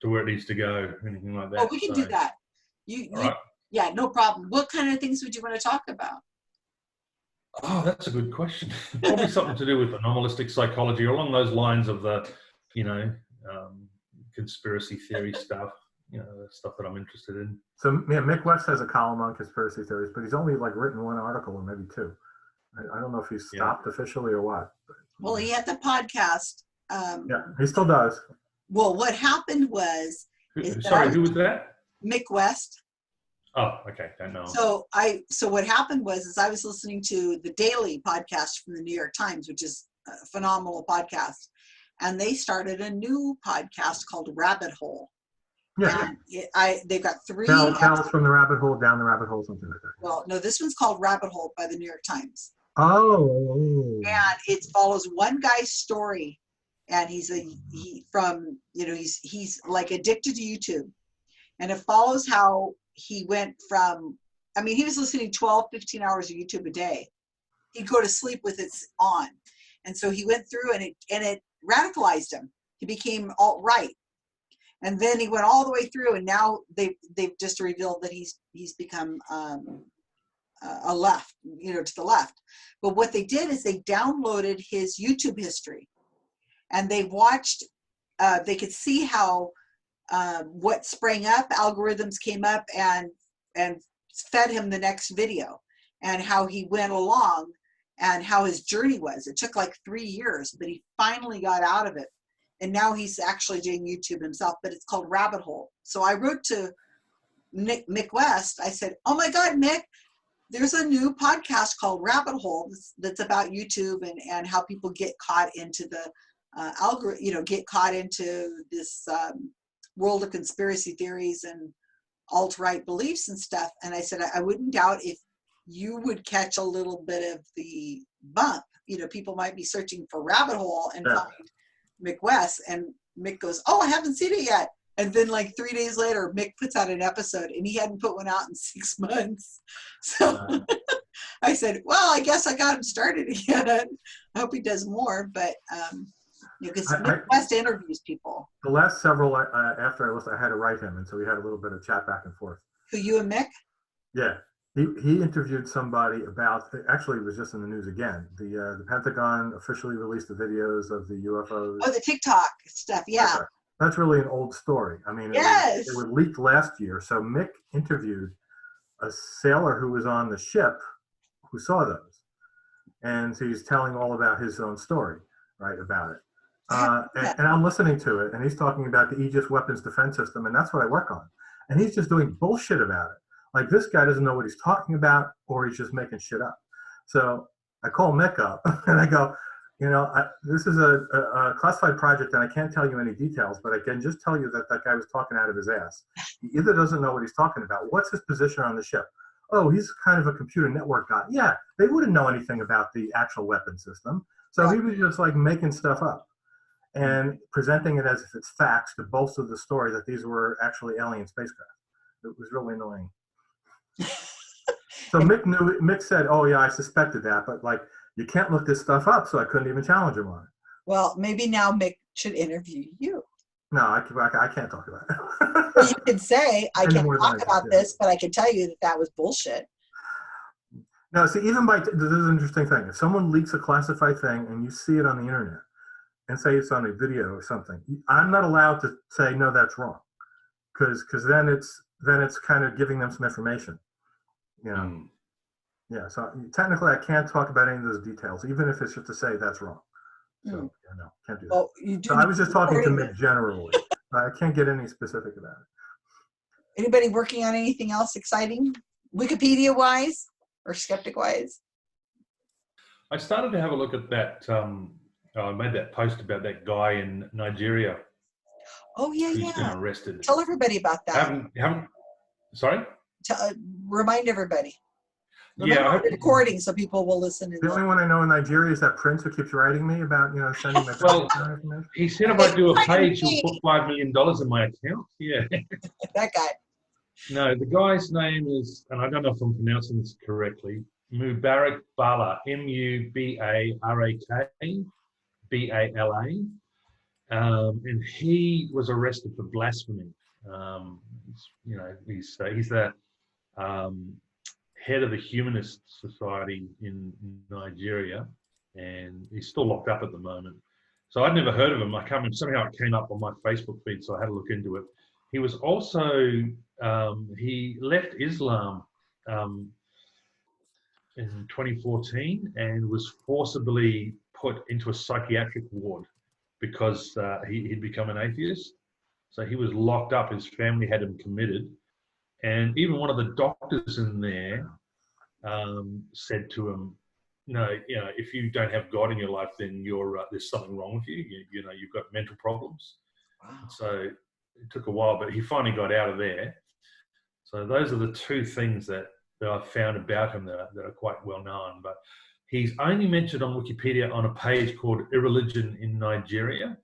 to where it needs to go, or anything like that. Oh, we can do that. Right. Yeah, no problem. What kind of things would you want to talk about? Oh, that's a good question. Probably something to do with anomalistic psychology, or along those lines of the, conspiracy theory stuff. The stuff that I'm interested in. So yeah, Mick West has a column on conspiracy theories, but he's only written 1 article or maybe 2. I don't know if he's stopped officially or what. Well, he had the podcast. Yeah, he still does. Well, what happened was, who was that? Mick West. Oh, okay, don't know. So what happened was I was listening to the Daily podcast from the New York Times, which is a phenomenal podcast, and they started a new podcast called Rabbit Hole. Yeah. And they've got 3 Tales from the rabbit hole, down the rabbit hole, something like that. Well, no, this one's called Rabbit Hole by the New York Times. Oh. And it follows one guy's story, and he's like addicted to YouTube. And it follows how he went from, he was listening 12, 15 hours of YouTube a day. He'd go to sleep with it on. And so he went through, and it radicalized him. He became alt-right. And then he went all the way through, and now they've just revealed that he's become a left, to the left. But what they did is they downloaded his YouTube history, and they watched. They could see how what sprang up, algorithms came up and fed him the next video, and how he went along, and how his journey was. It took like 3 years, but he finally got out of it. And now he's actually doing YouTube himself, but it's called Rabbit Hole. So I wrote to Mick West. I said, oh my God, Mick, there's a new podcast called Rabbit Hole that's about YouTube and how people get caught into the algorithm, get caught into this world of conspiracy theories and alt-right beliefs and stuff. And I said, I wouldn't doubt if you would catch a little bit of the bump. People might be searching for Rabbit Hole and find Mick West, and Mick goes, oh, I haven't seen it yet. And then like 3 days later, Mick puts out an episode, and he hadn't put one out in 6 months. So I said, well, I guess I got him started again. I hope he does more, but because Mick West interviews people. The last several, after I listened, I had to write him, and so we had a little bit of chat back and forth. Who, you and Mick? Yeah. He interviewed somebody about, actually it was just in the news again, the Pentagon officially released the videos of the UFOs. Oh, the TikTok stuff, yeah. That's really an old story. Yes. It was leaked last year. So Mick interviewed a sailor who was on the ship who saw those. And so he's telling all about his own story, right, about it. And I'm listening to it, and he's talking about the Aegis Weapons Defense System, and that's what I work on. And he's just doing bullshit about it. Like, this guy doesn't know what he's talking about, or he's just making shit up. So I call Mick up, and I go, this is a classified project, and I can't tell you any details, but I can just tell you that guy was talking out of his ass. He either doesn't know what he's talking about. What's his position on the ship? oh, he's kind of a computer network guy. Yeah, they wouldn't know anything about the actual weapon system. So Right. he was just like making stuff up and presenting it as if it's facts to bolster the story that these were actually alien spacecraft. It was really annoying. So Mick said, oh yeah, I suspected that, but like, you can't look this stuff up, so I couldn't even challenge him on it. Well, maybe now Mick should interview you. No, I can't talk about it. Well, you could say, I Any can't more than talk I about did. this, but I can tell you that that was bullshit. No, see, even this is an interesting thing. If someone leaks a classified thing and you see it on the internet and say it's on a video or something, I'm not allowed to say, no, that's wrong. Because then it's kind of giving them some information. You know? Yeah, so technically I can't talk about any of those details, even if it's just to say that's wrong. So, no, can't do that. Well, you do So I was just talking to recording Mick generally. I can't get any specific about it. Anybody working on anything else exciting, Wikipedia-wise or skeptic-wise? I started to have a look at that. I made that post about that guy in Nigeria Oh, yeah, who's been yeah. arrested. Tell everybody about that. Sorry? Remind everybody. Yeah, Remember the recording so people will listen. The only one I know in Nigeria is that Prince who keeps writing me about, sending my information. he said if I do a page, he'll put $5 million in my account. Yeah. That guy. No, the guy's name is, and I don't know if I'm pronouncing this correctly, Mubarak Bala, Mubarak Bala. And he was arrested for blasphemy. He's the head of the Humanist Society in Nigeria, and he's still locked up at the moment. So I'd never heard of him. I can't remember, somehow it came up on my Facebook feed, so I had a look into it. He was also, he left Islam in 2014 and was forcibly put into a psychiatric ward because he'd become an atheist. So he was locked up, his family had him committed. And even one of the doctors in there said to him, no, if you don't have God in your life, then there's something wrong with you. You've got mental problems. Wow. So it took a while, but he finally got out of there. So those are the two things that I've found about him that are quite well known. But he's only mentioned on Wikipedia on a page called Irreligion in Nigeria.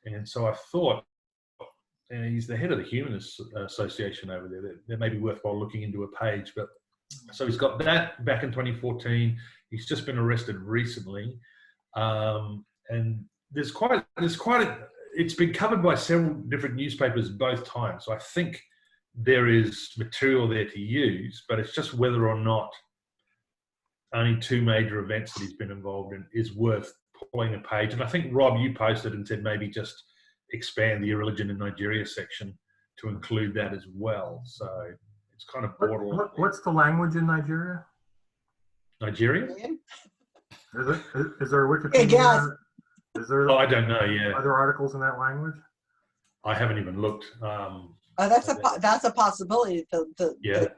And so I thought, he's the head of the Humanist Association over there. That may be worthwhile looking into a page. But so he's got that back in 2014. He's just been arrested recently, and it's been covered by several different newspapers both times. So I think there is material there to use, but it's just whether or not only two major events that he's been involved in is worth pulling a page. And I think, Rob, you posted and said maybe just expand the Irreligion in Nigeria section to include that as well. So it's kind of borderline. What's the language in Nigeria? Nigeria? Is there a Wikipedia? Is there? Oh, I don't know. Yeah. Are there articles in that language? I haven't even looked. That's a possibility. Yeah.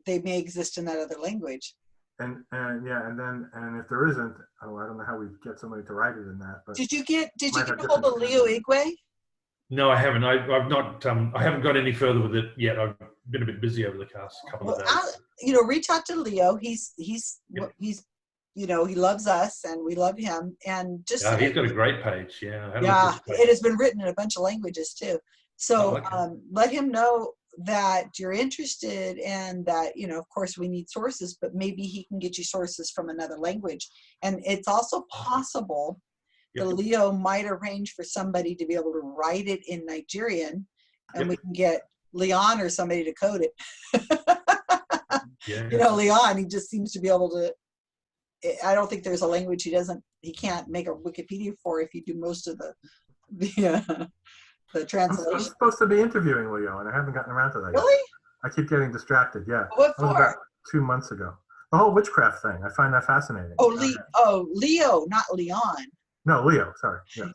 They may exist in that other language. And if there isn't, I don't know how we get somebody to write it in that. But did you get a hold of Leo Igwe? No, I haven't. I've not. I haven't got any further with it yet. I've been a bit busy over the past couple of days. Reach out to Leo. He's he loves us and we love him. And he's got a great page. Yeah. Yeah, it has been written in a bunch of languages too. So let him know that you're interested and that, of course we need sources, but maybe he can get you sources from another language. And it's also possible that Leo might arrange for somebody to be able to write it in Nigerian and we can get Leon or somebody to code it. Leon, he just seems to be able to, I don't think there's a language he can't make a Wikipedia for if you do most of the translation. I'm supposed to be interviewing Leo, and I haven't gotten around to that yet. Really? I keep getting distracted, yeah. What for? That was about 2 months ago. The whole witchcraft thing, I find that fascinating. Leo, not Leon. No, Leo, sorry. Yeah.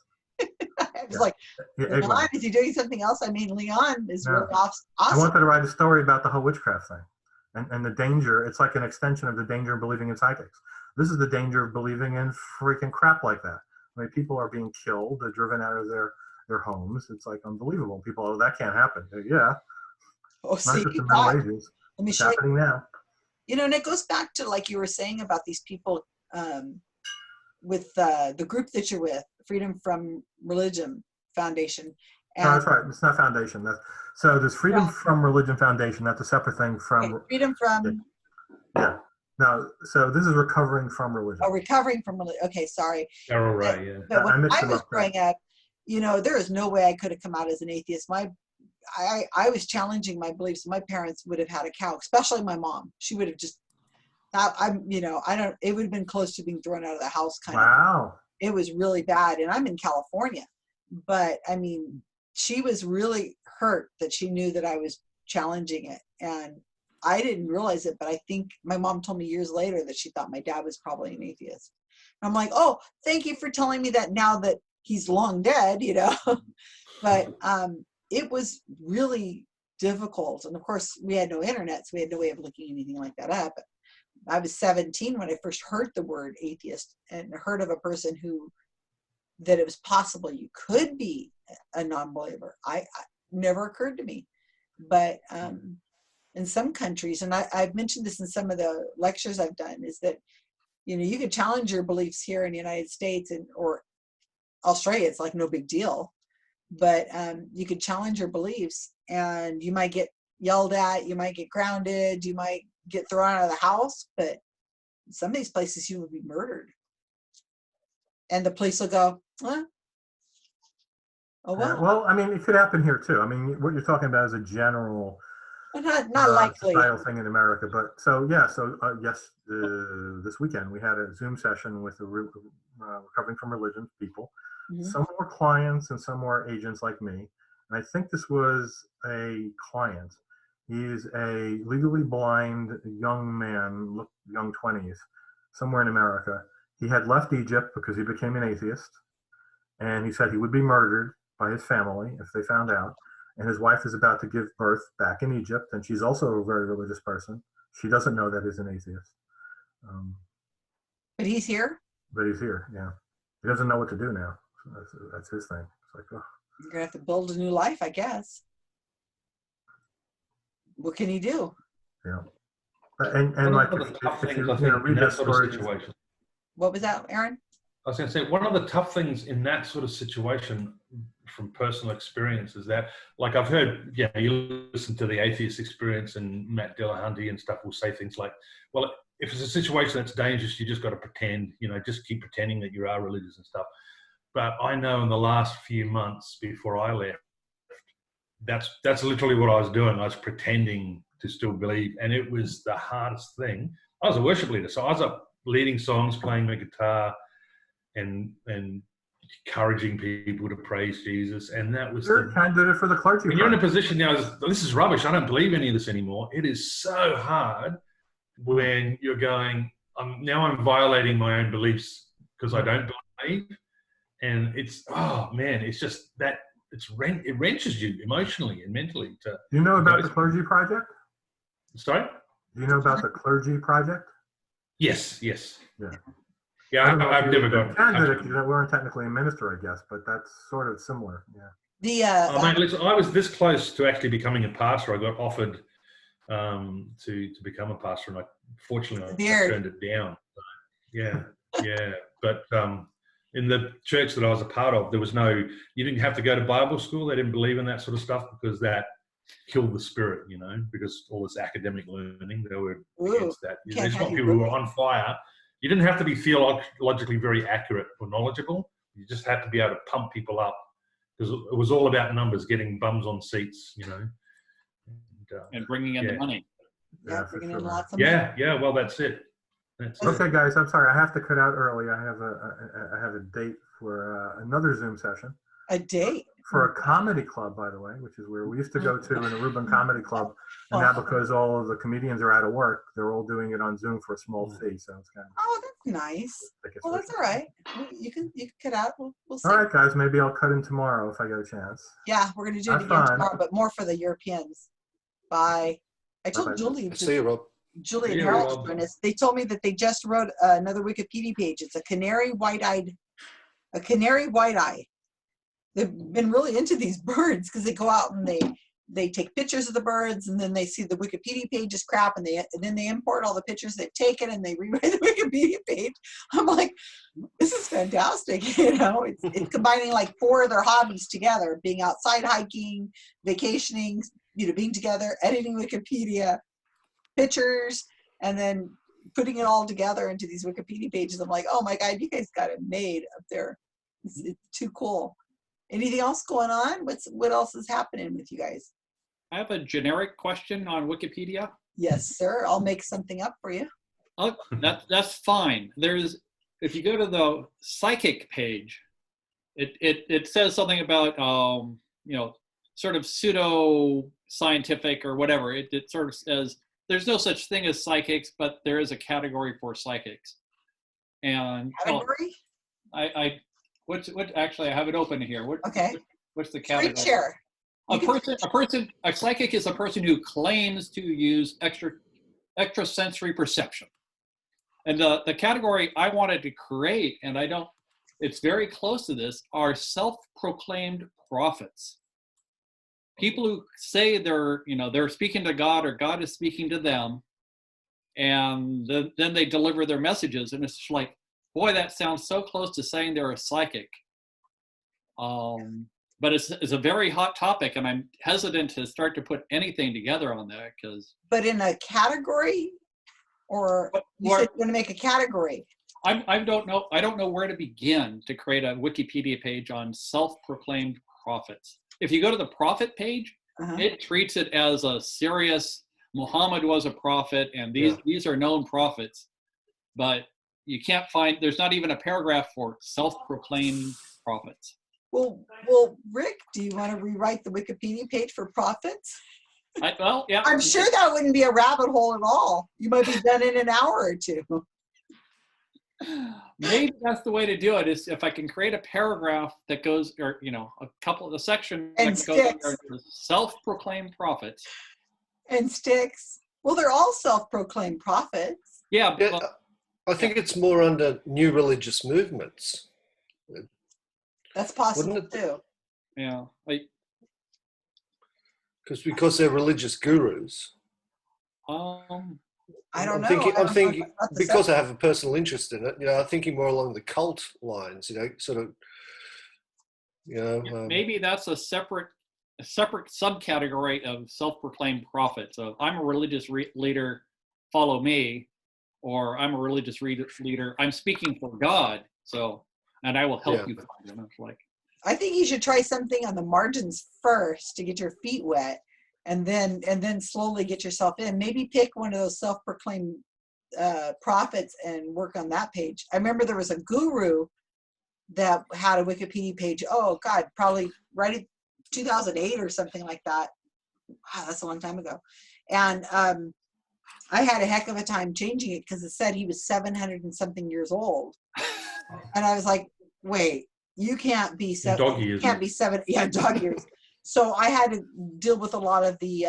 I was like, Leon, is he doing something else? I mean, Leon is really awesome. I wanted to write a story about the whole witchcraft thing and the danger. It's like an extension of the danger of believing in psychics. This is the danger of believing in freaking crap like that. I mean, people are being killed, they're driven out of their homes. It's like unbelievable. People, that can't happen. Yeah. Oh, see, not just the Middle Ages. Let me It's show you. happening now. You know, and it goes back to like you were saying about these people with the group that you're with, Freedom from Religion Foundation. No, that's right. It's not foundation. So there's Freedom from Religion Foundation. That's a separate thing from. Okay, Freedom from. Yeah. No. So this is recovering from religion. Oh, recovering from religion. Okay, sorry. Carol Ray, yeah. But when mixed I them was up. growing up, you know, there is no way I could have come out as an atheist. I was challenging my beliefs. My parents would have had a cow, especially my mom. She would have just. You know, it would have been close to being thrown out of the house kind of. Wow. It was really bad. And I'm in California. But I mean, she was really hurt that she knew that I was challenging it. And I didn't realize it, but I think my mom told me years later that she thought my dad was probably an atheist. I'm like, oh, thank you for telling me that now that he's long dead, you know. But it was really difficult. And of course, we had no internet, so we had no way of looking anything like that up. I was 17 when I first heard the word atheist and heard of a person that it was possible you could be a non-believer. I never occurred to me. But in some countries, and I've mentioned this in some of the lectures I've done, is that, you know, you can challenge your beliefs here in the United States or Australia. It's like no big deal. But you could challenge your beliefs and you might get yelled at, you might get grounded, you might get thrown out of the house, but in some of these places you will be murdered. And the police will go, oh, well. Well, I mean, it could happen here too. I mean, what you're talking about is a general, Not likely. societal thing in America. But so, yeah, yes, this weekend we had a Zoom session with the recovering from religion people. Mm-hmm. Some were clients and some were agents like me. And I think this was a client. He's a legally blind young man, young 20s, somewhere in America. He had left Egypt because he became an atheist. And he said he would be murdered by his family if they found out. And his wife is about to give birth back in Egypt. And she's also a very religious person. She doesn't know that he's an atheist. But he's here? But he's here, yeah. He doesn't know what to do now. So that's his thing. It's like, oh. You're going to have to build a new life, I guess. What can he do? Yeah. And like, if you read that story. What was that, Aaron? I was going to say, one of the tough things in that sort of situation from personal experience is that, like I've heard, you listen to the Atheist Experience and Matt Dillahunty and stuff will say things like, well, if it's a situation that's dangerous, you just got to pretend, just keep pretending that you are religious and stuff. But I know in the last few months before I left, that's literally what I was doing. I was pretending to still believe, and it was the hardest thing. I was a worship leader, so I was up leading songs, playing my guitar, and encouraging people to praise Jesus. And that was kind of did it for the clergy. When you're in a position now, this is rubbish. I don't believe any of this anymore. It is so hard when you're going, I'm violating my own beliefs because I don't believe. And it's, oh man, it's just that it wrenches you emotionally and mentally. Do you know about the Clergy Project? Sorry? Do you know about the Clergy Project? Yes. Yeah. Yeah, I've never gone. We weren't technically a minister, I guess, but that's sort of similar. Yeah. Listen, I was this close to actually becoming a pastor. I got offered to become a pastor, and fortunately I turned it down. Yeah. But in the church that I was a part of, you didn't have to go to Bible school. They didn't believe in that sort of stuff because that killed the spirit, because all this academic learning, they were against that. They just want people who were on fire. You didn't have to be theologically very accurate or knowledgeable. You just had to be able to pump people up because it was all about numbers, getting bums on seats, and bringing in the money. Yeah, bringing in lots of money. Yeah. Well, that's it. Okay, guys, I'm sorry. I have to cut out early. I have a date for another Zoom session. A date? For a comedy club, by the way, which is where we used to go to in a Reuben Comedy Club. And now because all of the comedians are out of work, they're all doing it on Zoom for a small fee. So it's kind of... Oh, that's nice. Well, that's all right. You can cut out. We'll see. All right, guys. Maybe I'll cut in tomorrow if I get a chance. Yeah, we're going to do it again tomorrow, but more for the Europeans. Bye. I told Julie. See you, Rob. Julie and Harold joined us. They told me that they just wrote another Wikipedia page. It's a canary white-eye. They've been really into these birds because they go out and they take pictures of the birds, and then they see the Wikipedia page is crap, and then they import all the pictures they've taken and they rewrite the Wikipedia page. I'm like, this is fantastic. You know, it's combining like 4 of their hobbies together: being outside hiking, vacationing, you know, being together, editing Wikipedia, pictures, and then putting it all together into these Wikipedia pages. I'm like, oh my God, you guys got it made up there. It's too cool. Anything else going on? What else is happening with you guys? I have a generic question on Wikipedia. Yes, sir. I'll make something up for you. Oh, that's fine. If you go to the psychic page, it says something about you know, sort of pseudo scientific or whatever. It sort of says there's no such thing as psychics, but there is a category for psychics. And Category? What actually I have it open here. What's the category? Screen share. A psychic is a person who claims to use extrasensory perception. And the category I wanted to create, and it's very close to this, are self-proclaimed prophets. People who say they're speaking to God, or God is speaking to them, and then they deliver their messages, and it's like, boy, that sounds so close to saying they're a psychic. But it's a very hot topic, and I'm hesitant to start to put anything together on that because. But in a category, or you said you're going to make a category. I don't know. I don't know where to begin to create a Wikipedia page on self-proclaimed prophets. If you go to the prophet page, it treats it as a serious. Muhammad was a prophet, and these are known prophets, but you can't find. There's not even a paragraph for self-proclaimed prophets. Well, Rick, do you want to rewrite the Wikipedia page for prophets? Yeah. I'm sure that wouldn't be a rabbit hole at all. You might be done in an hour or two. Maybe that's the way to do it. Is if I can create a paragraph that goes, or a couple of the section and that goes under self-proclaimed prophets. And sticks. Well, they're all self-proclaimed prophets. Yeah. I think it's more under new religious movements. That's possible too. Yeah. Because they're religious gurus. I don't know. I'm thinking because I have a personal interest in it. I'm thinking more along the cult lines. Sort of. Maybe that's a separate subcategory of self-proclaimed prophet. So I'm a religious leader, follow me, or I'm a religious leader, I'm speaking for God. So, and I will help you find them. I think you should try something on the margins first to get your feet wet, and then slowly get yourself in. Maybe pick one of those self-proclaimed prophets and work on that page. I remember there was a guru that had a Wikipedia page. Oh God, probably right in 2008 or something like that. Wow, that's a long time ago. And I had a heck of a time changing it because it said he was 700 and something years old, and I was like, wait. You can't be seven. Dog years. Can't be seven. Yeah, dog years. So I had to deal with a lot of the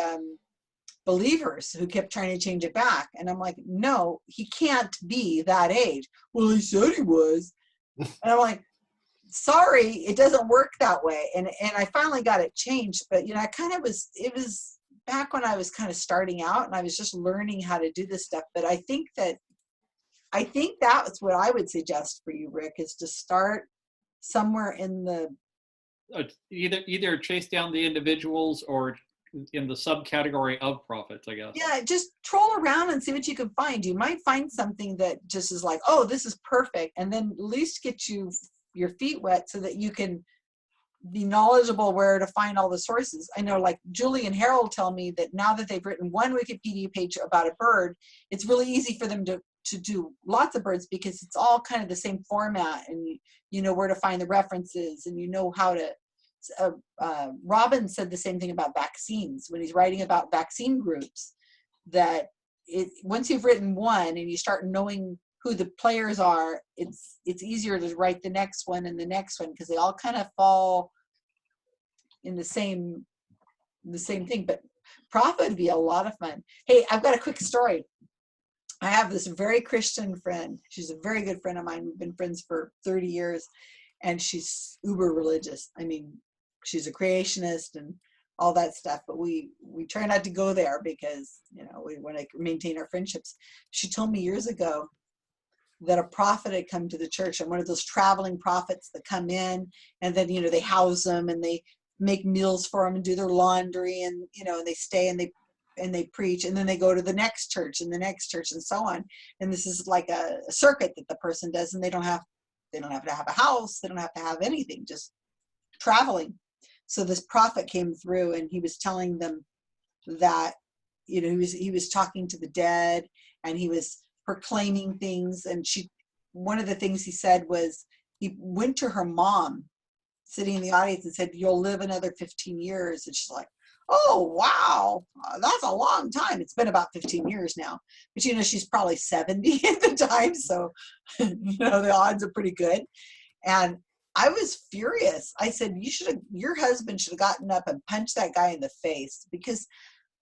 believers who kept trying to change it back, and I'm like, no, he can't be that age. Well, he said he was, and I'm like, sorry, it doesn't work that way. And I finally got it changed, but I kind of was. It was back when I was kind of starting out, and I was just learning how to do this stuff. But I think that's what I would suggest for you, Rick, is to start somewhere in the either chase down the individuals or in the subcategory of prophets, I guess. Yeah, just troll around and see what you can find. You might find something that just is like, oh, this is perfect, and then at least get your feet wet so that you can be knowledgeable where to find all the sources. I know, like Julie and Harold tell me that now that they've written one Wikipedia page about a bird, it's really easy for them to do lots of birds because it's all kind of the same format, and you know where to find the references, and you know how to Robin said the same thing about vaccines when he's writing about vaccine groups, that once you've written one and you start knowing who the players are, it's easier to write the next one and the next one because they all kind of fall in the same thing. But profit would be a lot of fun. Hey, I've got a quick story. I have this very Christian friend. She's a very good friend of mine. We've been friends for 30 years, and she's uber religious. I mean, she's a creationist, and all that stuff, but we try not to go there because, you know, we want to maintain our friendships. She told me years ago that a prophet had come to the church, and one of those traveling prophets that come in, and then, you know, they house them and they make meals for them and do their laundry, and, you know, and they stay and they preach, and then they go to the next church and the next church and so on. And this is like a circuit that the person does, and they don't have to have a house, they don't have to have anything, just traveling. So this prophet came through, and he was telling them that, you know, he was talking to the dead, and he was proclaiming things. And one of the things he said was, he went to her mom sitting in the audience and said, "You'll live another 15 years." And she's like, "Oh, wow, that's a long time." It's been about 15 years now, but, you know, she's probably 70 at the time. So, you know, the odds are pretty good. And I was furious. I said, your husband should have gotten up and punched that guy in the face, because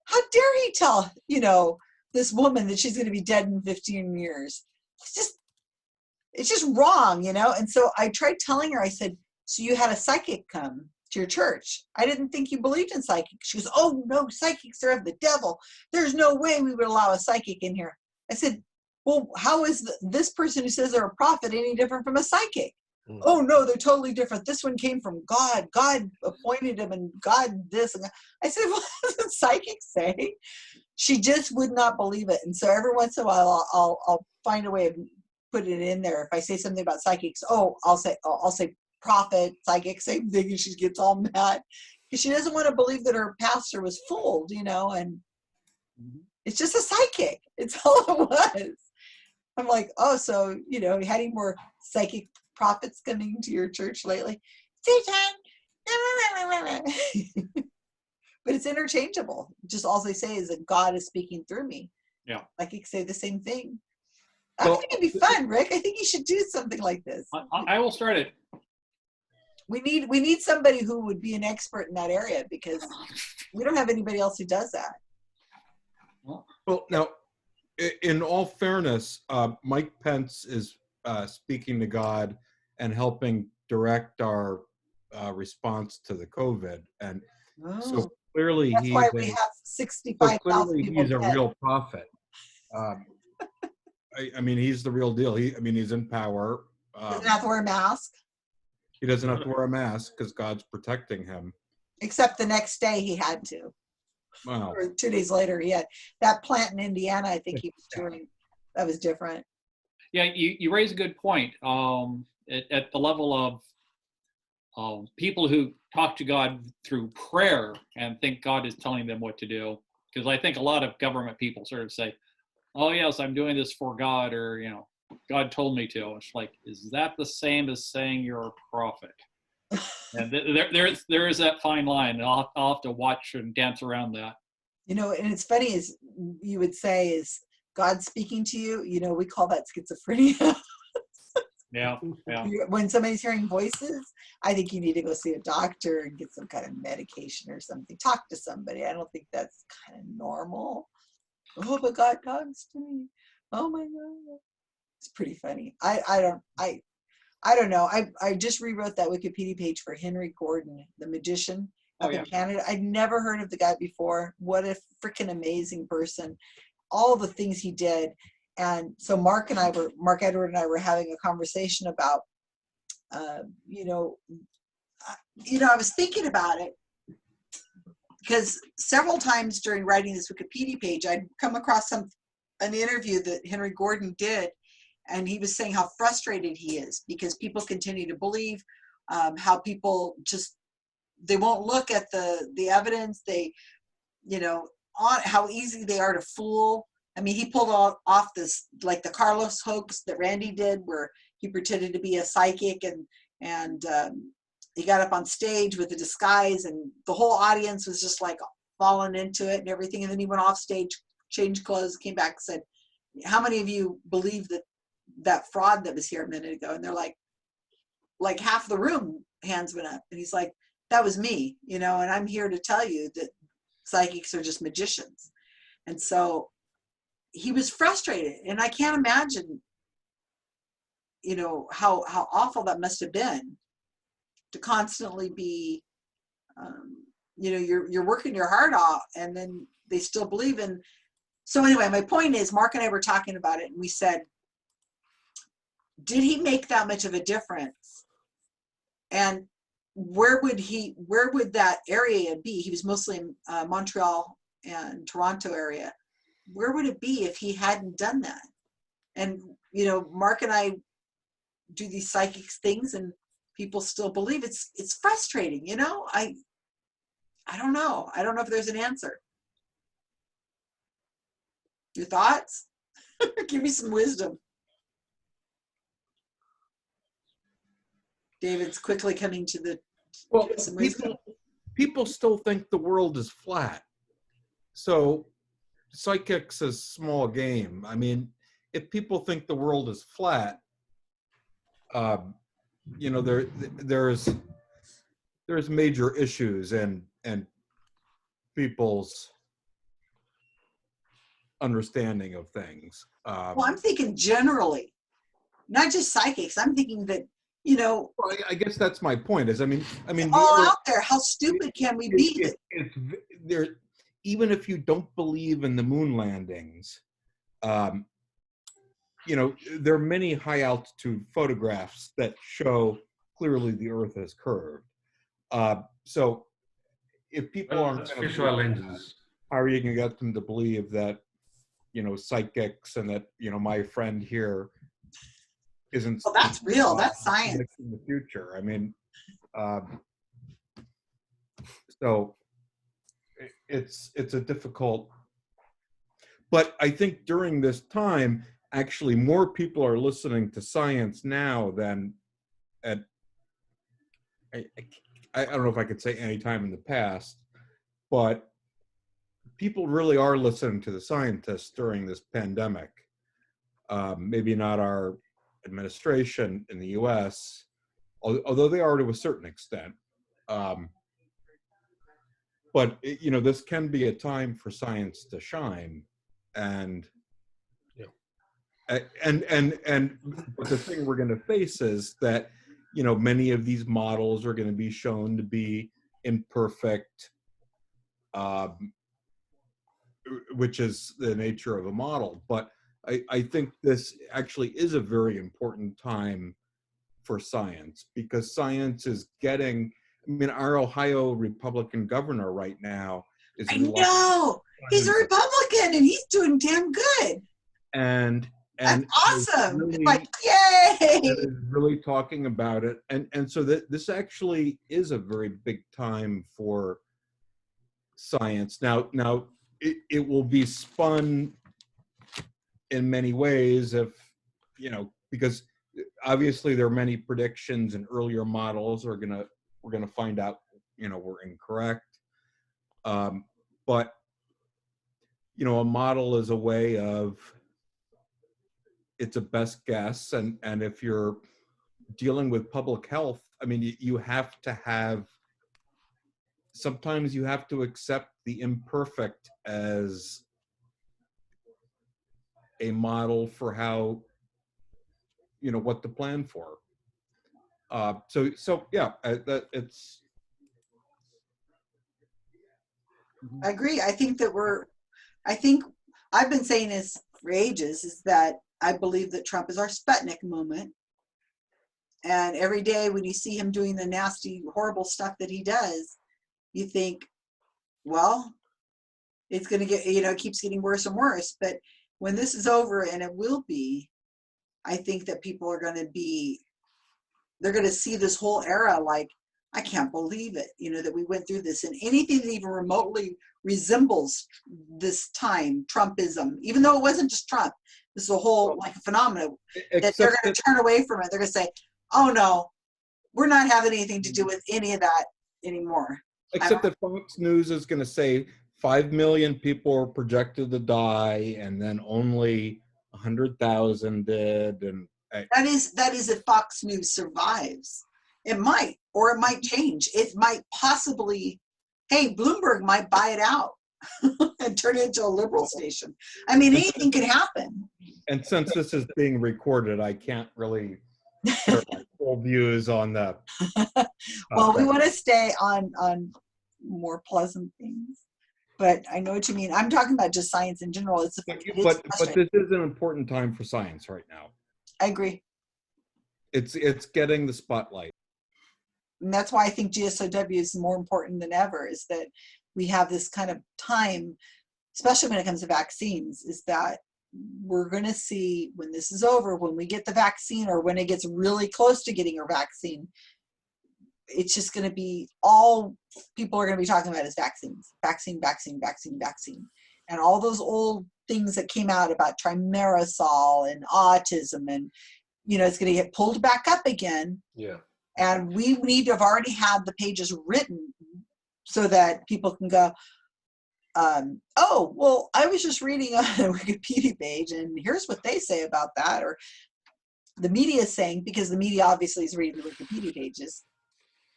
how dare he tell, you know, this woman that she's going to be dead in 15 years. It's just wrong, you know? And so I tried telling her, I said, "So you had a psychic come to your church. I didn't think you believed in psychics." She goes, "Oh no, psychics are of the devil. There's no way we would allow a psychic in here." I said, "Well, how is this person who says they're a prophet any different from a psychic?" "Oh no, they're totally different. This one came from God. God appointed him, and God this." And I said, "Well, what does psychics say?" She just would not believe it. And so every once in a while, I'll find a way of putting it in there. If I say something about psychics, I'll say prophet, psychic, same thing, and she gets all mad because she doesn't want to believe that her pastor was fooled, you know. And it's just a psychic. It's all it was. I'm like, "Oh, so, you know, you had any more psychic prophets coming to your church lately?" But it's interchangeable. Just all they say is that God is speaking through me. Yeah. Psychics say the same thing. I think it'd be fun, Rick. I think you should do something like this. I will start it. We need somebody who would be an expert in that area, because we don't have anybody else who does that. Well, now, in all fairness, Mike Pence is speaking to God and helping direct our response to the COVID, and so clearly That's why we have 65,000 people he's a dead. real prophet. I mean, he's the real deal. He's in power. Doesn't have to wear a mask. He doesn't have to wear a mask because God's protecting him. Except the next day he had to. Wow. Or 2 days later he had. That plant in Indiana, I think he was touring. That was different. Yeah, you raise a good point. At the level of people who talk to God through prayer and think God is telling them what to do. Because I think a lot of government people sort of say, "Oh yes, I'm doing this for God," or, you know, "God told me to." It's like, is that the same as saying you're a prophet? And there is that fine line. I'll have to watch and dance around that. You know, and it's funny, is you would say, "Is God speaking to you?" You know, we call that schizophrenia. Yeah. When somebody's hearing voices, I think you need to go see a doctor and get some kind of medication or something. Talk to somebody. I don't think that's kind of normal. "Oh, but God talks to me. Oh my God." It's pretty funny. I don't know. I just rewrote that Wikipedia page for Henry Gordon, the magician up in Canada. I'd never heard of the guy before. What a freaking amazing person. All the things he did. And so Mark Edward and I were having a conversation about, I was thinking about it, because several times during writing this Wikipedia page, I'd come across an interview that Henry Gordon did, and he was saying how frustrated he is because people continue to believe, how people they won't look at the evidence. They, on how easy they are to fool. I mean, he pulled off this, like the Carlos hoax that Randy did, where he pretended to be a psychic and he got up on stage with a disguise, and the whole audience was just like falling into it and everything. And then he went off stage, changed clothes, came back and said, "How many of you believe that fraud that was here a minute ago?" And they're like half the room, hands went up. And he's like, "That was me, and I'm here to tell you that psychics are just magicians." And so he was frustrated, and I can't imagine, how awful that must have been to constantly be you're working your heart out, and then they still believe in. So anyway, my point is, Mark and I were talking about it, and we said, did he make that much of a difference? And where would that area be? He was mostly in Montreal and Toronto area. Where would it be if he hadn't done that? And, Mark and I do these psychics things, and people still believe. It's frustrating, I don't know. I don't know if there's an answer. Your thoughts? Give me some wisdom. David's quickly coming to the. Well, some wisdom. people still think the world is flat. So psychics is small game. I mean, if people think the world is flat, there's major issues and people's understanding of things. Well, I'm thinking generally, not just psychics. I'm thinking that, Well, I guess that's my point. Is I mean, all out there. How stupid can we be? It's there. Even if you don't believe in the moon landings, there are many high altitude photographs that show clearly the Earth is curved. So if people aren't, fisheye lenses. how are you going to get them to believe that, psychics and that, my friend here isn't? Well, that's real. That's science. In the future, I mean, so it's a difficult. But I think during this time, actually, more people are listening to science now than at. I don't know if I could say any time in the past, but people really are listening to the scientists during this pandemic. Maybe not our administration in the U.S., although they are to a certain extent. But this can be a time for science to shine, and but the thing we're going to face is that many of these models are going to be shown to be imperfect, which is the nature of a model. But I think this actually is a very important time for science, because science is getting. I mean, our Ohio Republican governor right now is. I know he's a Republican and he's doing damn good. And that's awesome! Really, like, yay! Really talking about it, and so that this actually is a very big time for science. Now it will be spun in many ways, if because obviously there are many predictions and earlier models we're gonna find out were incorrect. But a model is a way of, it's a best guess, and if you're dealing with public health, I mean, you have to have. Sometimes you have to accept the imperfect as a model for how, what to plan for. So yeah, that it's. I agree. I think I've been saying this for ages, is that I believe that Trump is our Sputnik moment. And every day when you see him doing the nasty, horrible stuff that he does, you think, well, it's going to get, it keeps getting worse and worse. But when this is over, and it will be, I think that people are going to they're going to see this whole era like, I can't believe it, that we went through this. And anything that even remotely resembles this time, Trumpism, even though it wasn't just Trump, this is a whole phenomenon, that they're going to turn away from it. They're going to say, oh no, we're not having anything to do with any of that anymore. Except that Fox News is going to say 5 million people are projected to die, and then only 100,000 did. And that is if Fox News survives. It might, or it might change. It might possibly, hey, Bloomberg might buy it out and turn it into a liberal station. I mean, anything could happen. And since this is being recorded, I can't really share my full views on the. Well, we want to stay on more pleasant things. But I know what you mean. I'm talking about just science in general. It is But frustrating. this is an important time for science right now. I agree. It's getting the spotlight. And that's why I think GSoW is more important than ever, is that we have this kind of time, especially when it comes to vaccines, is that we're going to see when this is over, when we get the vaccine or when it gets really close to getting our vaccine, it's just going to be all people are going to be talking about is vaccines, vaccine, vaccine, vaccine, vaccine. And all those old things that came out about trimerisol and autism, and, you know, it's going to get pulled back up again. Yeah. And we need to have already had the pages written so that people can go, oh, well, I was just reading on a Wikipedia page and here's what they say about that. Or the media is saying, because the media obviously is reading the Wikipedia pages.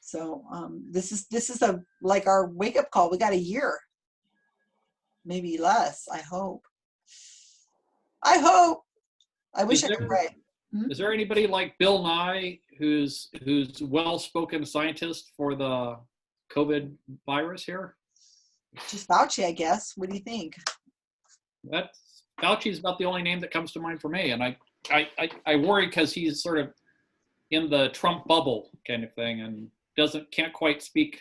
So this is like our wake up call. We got a year, maybe less. I hope. I wish I could pray. Is there anybody like Bill Nye who's well-spoken scientist for the COVID virus here? Just Fauci, I guess. What do you think? Fauci's about the only name that comes to mind for me, and I worry because he's sort of in the Trump bubble kind of thing and can't quite speak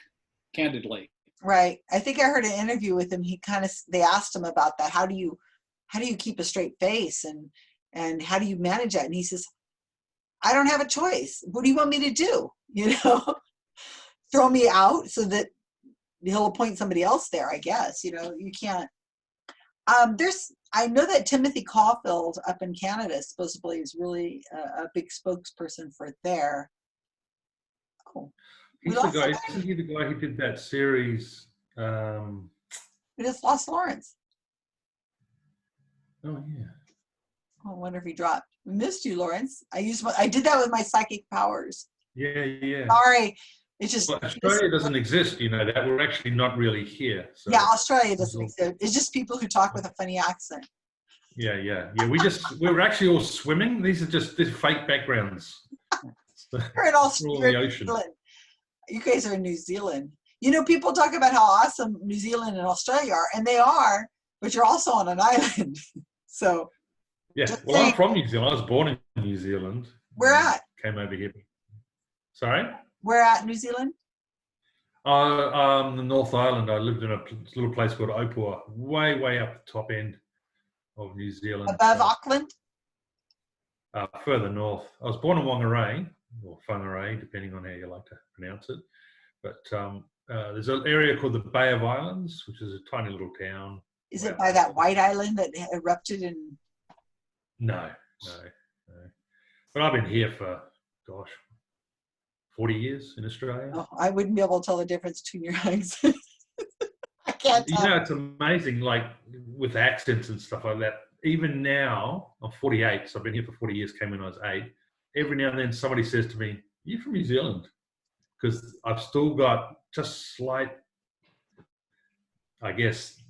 candidly. Right. I think I heard an interview with him. They asked him about that. How do you keep a straight face and how do you manage that? And he says, I don't have a choice. What do you want me to do? You know, throw me out so that he'll appoint somebody else there, I guess. You know, you can't. I know that Timothy Caulfield up in Canada supposedly is really a big spokesperson for it there. Oh, He's the guy. Isn't he the guy who did that series? We just lost Lawrence. Oh yeah. Oh, I wonder if he dropped. We missed you, Lawrence. I did that with my psychic powers. Yeah. Sorry. It's just Australia doesn't exist, you know that. We're actually not really here. So. Yeah, Australia doesn't exist. It's just people who talk with a funny accent. Yeah. We're actually all swimming. These fake backgrounds. You're in Australia, New Zealand. You guys are in New Zealand. You know, people talk about how awesome New Zealand and Australia are, and they are, but you're also on an island. So. Yeah, well, I'm from New Zealand. I was born in New Zealand. Where at? Came over here. Sorry? Where at New Zealand? The North Island. I lived in a little place called Opua, way up the top end of New Zealand. Above Auckland? Further north. I was born in Whangarei, or Whangarei, depending on how you like to pronounce it. But there's an area called the Bay of Islands, which is a tiny little town. Is it by that white island that erupted in... No. But I've been here for, 40 years in Australia. Oh, I wouldn't be able to tell the difference between your accents. I can't tell. You know, it's amazing, like with accents and stuff like that. Even now, I'm 48, so I've been here for 40 years, came when I was 8. Every now and then somebody says to me, you're from New Zealand? Because I've still got just slight, I guess,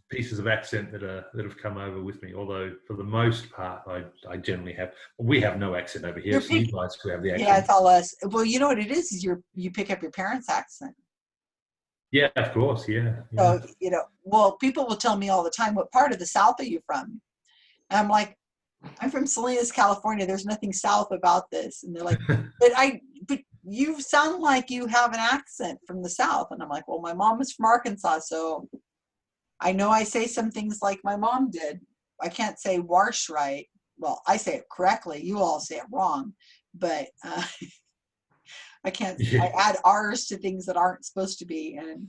pieces of accent that have come over with me. Although for the most part, I generally have. We have no accent over here. So you guys who have the accent. Yeah, it's all us. Well, you know what it is you pick up your parents' accent. Yeah, of course. Yeah. So you know, well, people will tell me all the time, "What part of the South are you from?" And I'm like, "I'm from Salinas, California. There's nothing South about this." And they're like, "But you sound like you have an accent from the South." And I'm like, "Well, my mom is from Arkansas, so." I know I say some things like my mom did. I can't say "warsh" right. Well, I say it correctly. You all say it wrong. But I can't. Yeah. I add R's to things that aren't supposed to be. And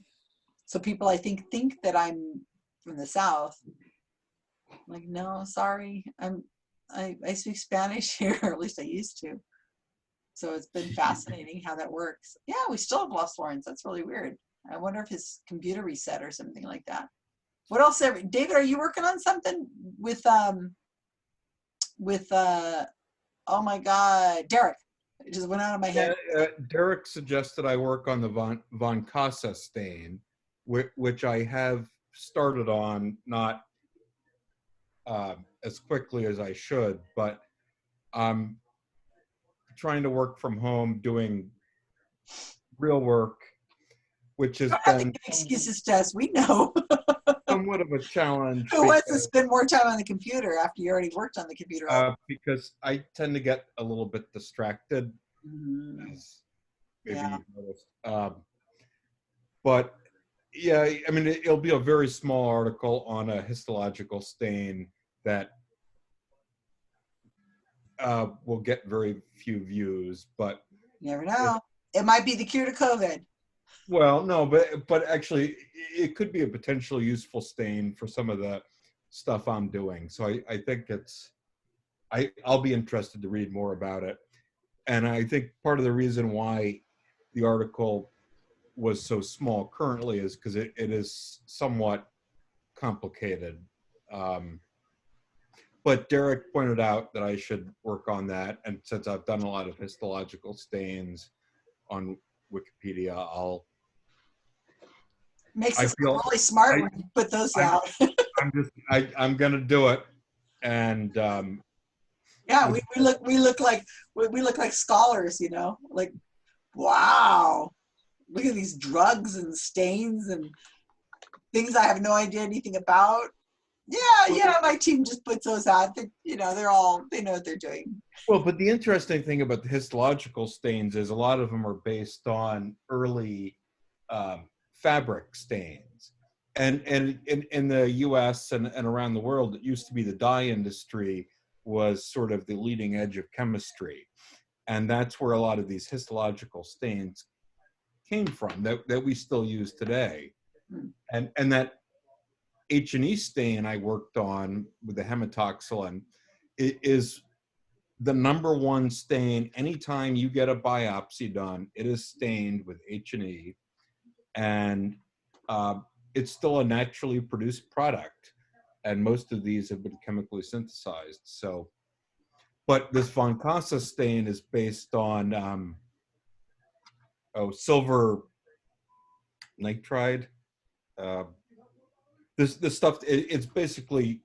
so people, I think that I'm from the South. I'm like, no, sorry. I speak Spanish here, or at least I used to. So it's been fascinating how that works. Yeah, we still have lost Lawrence. That's really weird. I wonder if his computer reset or something like that. What else? David, are you working on something with oh my God, Derek? It just went out of my head. Derek suggested I work on the von Casa stain, which I have started on, not as quickly as I should, but I'm trying to work from home, doing real work, which has You don't have to been give excuses to us. We know. somewhat of a challenge. Who wants to spend more time on the computer after you already worked on the computer? Because I tend to get a little bit distracted, as maybe Yeah. you've noticed. But yeah, I mean, it'll be a very small article on a histological stain that will get very few views, but You never know. It might be the cure to COVID. well, no, but actually, it could be a potentially useful stain for some of the stuff I'm doing. So I think I'll be interested to read more about it. And I think part of the reason why the article was so small currently is because it is somewhat complicated. But Derek pointed out that I should work on that. And since I've done a lot of histological stains on Wikipedia, Makes us look really smart when you put those out. I'm gonna do it. And yeah, we look like scholars, you know, like, wow, look at these drugs and stains and things I have no idea anything about. Yeah, my team just puts those out. They know what they're doing. well, but the interesting thing about the histological stains is a lot of them are based on early fabric stains. And in the US and around the world, it used to be the dye industry was sort of the leading edge of chemistry. And that's where a lot of these histological stains came from that we still use today. And that H&E stain I worked on with the hematoxylin is the #1 stain. Anytime you get a biopsy done, it is stained with H&E, and it's still a naturally produced product. And most of these have been chemically synthesized. So, but this von Casa stain is based on silver nitride. This stuff, it's basically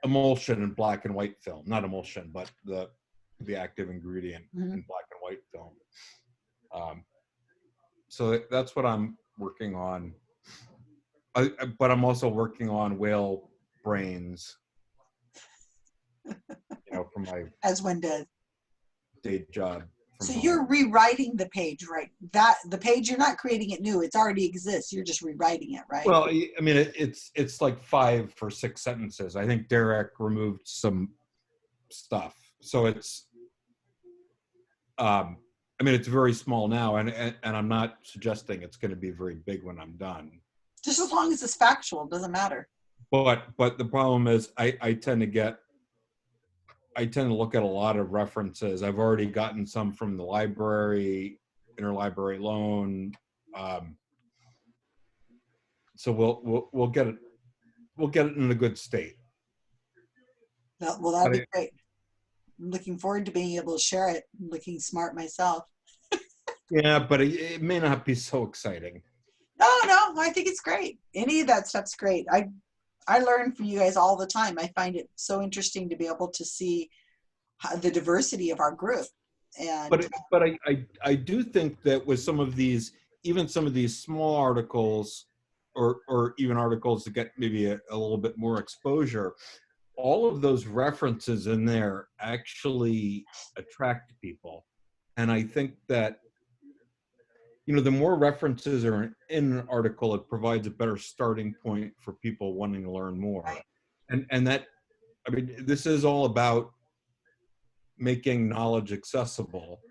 emulsion in black and white film. Not emulsion, but the active ingredient in black and white film. So that's what I'm working on. But I'm also working on whale brains, for my as one does. day job. So you're rewriting the page, right? The page, you're not creating it new. It's already exists. You're just rewriting it, right? Well, I mean, it's like 5 or 6 sentences. I think Derek removed some stuff, so it's. I mean, it's very small now, and I'm not suggesting it's going to be very big when I'm done. Just as long as it's factual, it doesn't matter. But the problem is, I tend to look at a lot of references. I've already gotten some from the library, interlibrary loan. So we'll get it in a good state. Well, that'd be great. I'm looking forward to being able to share it. I'm looking smart myself. Yeah, but it may not be so exciting. No, I think it's great. Any of that stuff's great. I learn from you guys all the time. I find it so interesting to be able to see the diversity of our group. And but I do think that with some of these, even some of these small articles, or even articles that get maybe a little bit more exposure, all of those references in there actually attract people. And I think that, the more references are in an article, it provides a better starting point for people wanting to learn more. And that, I mean, this is all about making knowledge accessible.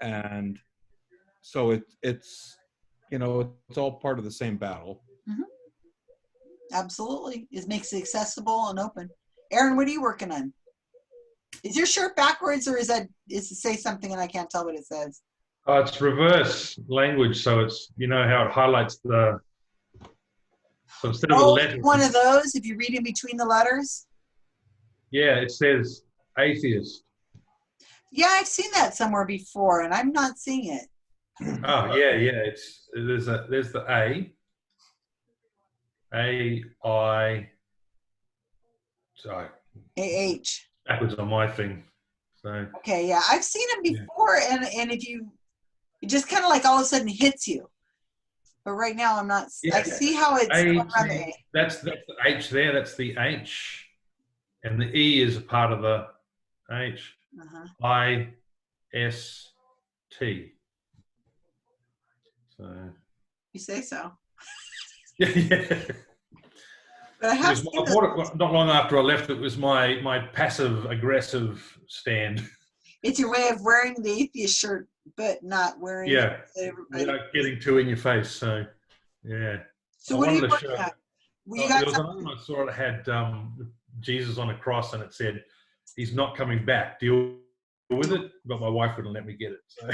And so it's all part of the same battle. Absolutely. It makes it accessible and open. Aaron, what are you working on? Is your shirt backwards, or is it say something and I can't tell what it says? Oh, it's reverse language, so it's how it highlights the. So instead of a letter, one of those. If you read in between the letters. Yeah, it says atheist. Yeah, I've seen that somewhere before, and I'm not seeing it. Oh yeah. There's the A-I. Sorry. A-H. Backwards on my thing. So. Okay, yeah, I've seen them before, and if you It just kind of like all of a sudden hits you. But right now I'm not. Yeah. I see how it's around the A. That's the H there. That's the H, and the E is a part of the H. I-S-T. So. You say so. Yeah. But I have I bought it not long after I left. It was my passive aggressive stand. It's your way of wearing the atheist shirt, but not wearing it to everybody. Without getting too in your face. So, yeah. So what are you working at? There was another one I saw that had Jesus on a cross, and it said, "He's not coming back. Deal with it." But my wife wouldn't let me get it. So.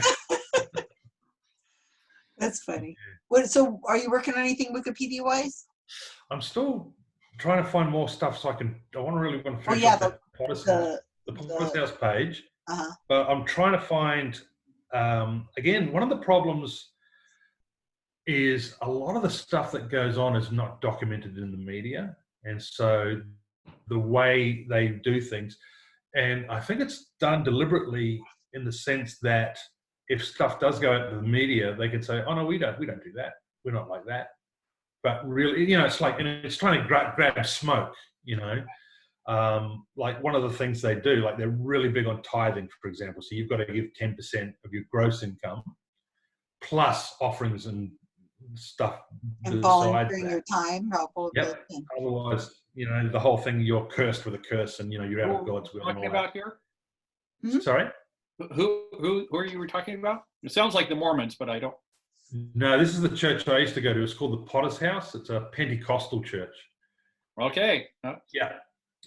That's funny. What? So, are you working on anything Wikipedia wise? I'm still trying to find more stuff, so I want to really finish the Potter's House page. But I'm trying to find. Again, one of the problems is a lot of the stuff that goes on is not documented in the media, and so the way they do things, and I think it's done deliberately in the sense that if stuff does go out to the media, they can say, "Oh no, we don't do that. We're not like that." But really, it's like, and it's trying to grab smoke, like one of the things they do, like they're really big on tithing, for example. So you've got to give 10% of your gross income plus offerings and stuff. And volunteering your time, Otherwise, the whole thing, you're cursed with a curse, and you're out of God's will. Talking about here? Mm-hmm. Sorry? Who are you talking about? It sounds like the Mormons, but I don't. No, this is the church I used to go to. It's called the Potter's House. It's a Pentecostal church. Okay. Yeah.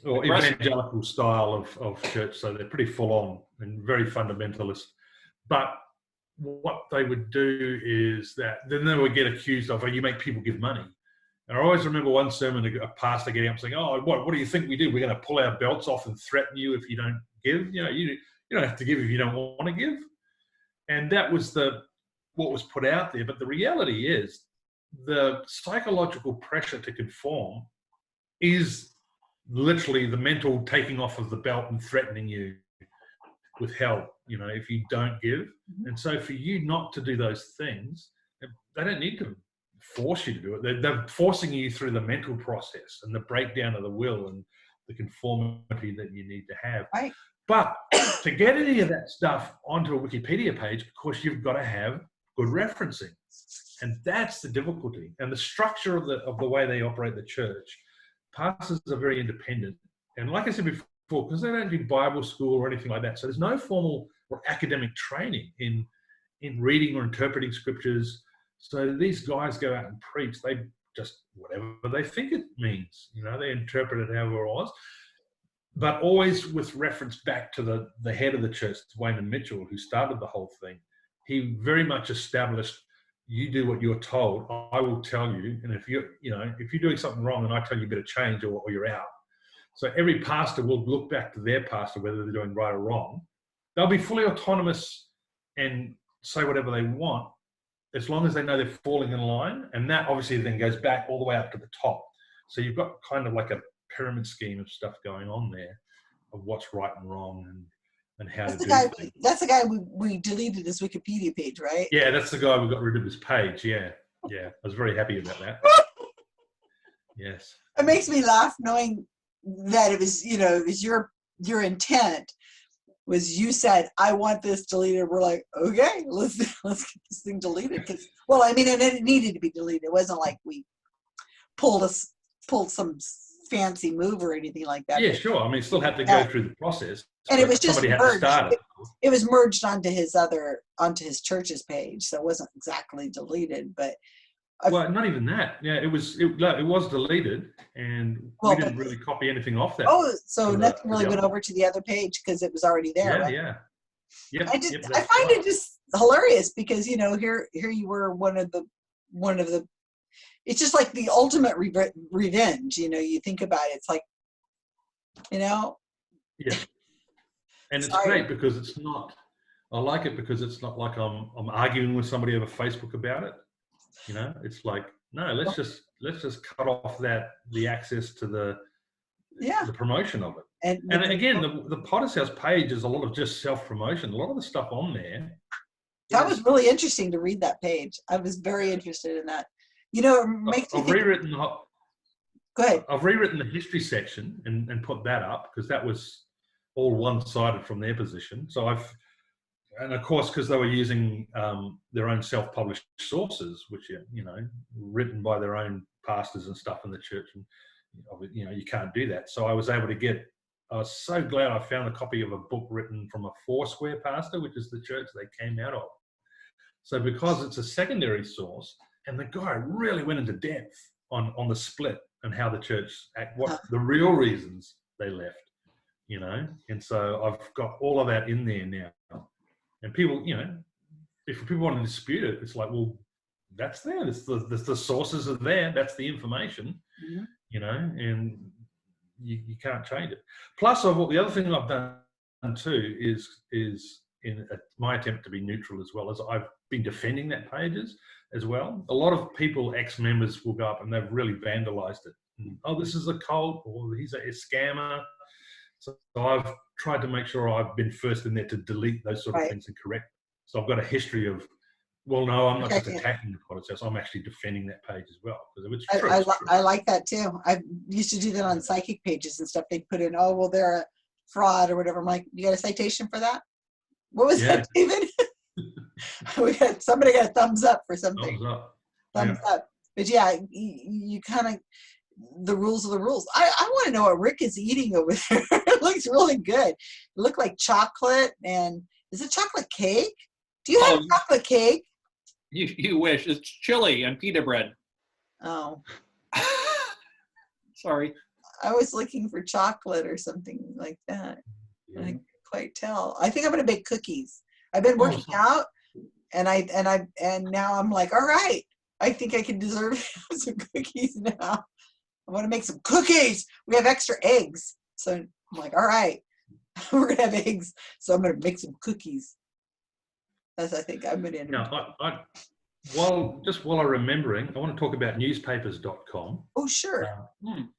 Or evangelical style of church. So they're pretty full on and very fundamentalist. But what they would do is that then they would get accused of, you make people give money. And I always remember one sermon, a pastor getting up saying, "Oh, what do you think we do? We're going to pull our belts off and threaten you if you don't give? You don't have to give if you don't want to give." And that was what was put out there. But the reality is the psychological pressure to conform is literally the mental taking off of the belt and threatening you with hell, if you don't give. Mm-hmm. And so for you not to do those things, they don't need to force you to do it. They're forcing you through the mental process and the breakdown of the will and the conformity that you need to have. Right. But to get any of that stuff onto a Wikipedia page, of course, you've got to have good referencing. And that's the difficulty. And the structure of the way they operate the church, pastors are very independent. And like I said before, because they don't do Bible school or anything like that, so there's no formal or academic training in reading or interpreting scriptures. So these guys go out and preach. They just, whatever they think it means, they interpret it however it was. But always with reference back to the head of the church, Wayman Mitchell, who started the whole thing. He very much established, you do what you're told, I will tell you. And if you're doing something wrong and I tell you better change or you're out. So every pastor will look back to their pastor, whether they're doing right or wrong. They'll be fully autonomous and say whatever they want, as long as they know they're falling in line. And that obviously then goes back all the way up to the top. So you've got kind of like a pyramid scheme of stuff going on there of what's right and wrong and how to do things. That's the guy we deleted his Wikipedia page, right? Yeah, that's the guy we got rid of his page. Yeah. I was very happy about that. Yes. It makes me laugh knowing that it was, it was your intent was you said, "I want this deleted." We're like, okay, let's get this thing deleted. And it needed to be deleted. It wasn't like we pulled some fancy move or anything like that. Yeah, sure. It still had to go through the process. And it was just somebody merged. Had to start it was merged onto his church's page, so it wasn't exactly deleted, but. Well, not even that. Yeah, it was deleted, and we didn't really copy anything off that. Oh, so nothing really went over to the other page because it was already there. Yeah, right? yeah. Yep, I find it just hilarious because here you were one of the. It's just like the ultimate revenge. You think about it. It's like, Yeah. And it's great because it's not. I like it because it's not like I'm arguing with somebody over Facebook about it. It's like, no, let's just cut off the access to the promotion of it. And again, the Potter's House page is a lot of just self-promotion. A lot of the stuff on there That was really interesting to read that page. I was very interested in that. You know, it makes me I've think. rewritten. Go ahead. I've rewritten the history section and put that up because that was all one-sided from their position. So and of course, because they were using their own self-published sources, which are, you know, written by their own pastors and stuff in the church, and you know, you can't do that. So I was able to get. I was so glad I found a copy of a book written from a Foursquare pastor, which is the church they came out of. So because it's a secondary source, and the guy really went into depth on the split and how the church what the real reasons they left, you know. And so I've got all of that in there now. And people, you know, if people want to dispute it, it's like, well, that's there. The sources are there. That's the information, you know, and you can't change it. Plus, the other thing I've done too is in my attempt to be neutral as well, as I've been defending that pages as well. A lot of people, ex-members, will go up and they've really vandalized it. Oh, this is a cult, or he's a scammer. So I've tried to make sure I've been first in there to delete those sort of things and correct. So I've got a history of, well, no, I'm not just attacking the Potter's House. I'm actually defending that page as well. Because if it's true, it's true. I like that too. I used to do that on psychic pages and stuff. They'd put in, oh, well, they're a fraud or whatever. I'm like, you got a citation for that? What was that, David? Somebody got a thumbs up for something. Thumbs up. But yeah, you kind of, the rules are the rules. I want to know what Rick is eating over there. It looks really good. It looked like chocolate, and is it chocolate cake? Do you have chocolate cake? You wish. It's chili and pita bread. Oh. Sorry. I was looking for chocolate or something like that. I couldn't quite tell. I think I'm going to bake cookies. I've been working out, and now I'm like, all right, I think I can deserve some cookies now. I want to make some cookies. We have extra eggs. So I'm like, all right, we're going to have eggs. So I'm going to make some cookies. That's, I think I'm going to end up. While I'm remembering, I want to talk about newspapers.com. Oh, sure.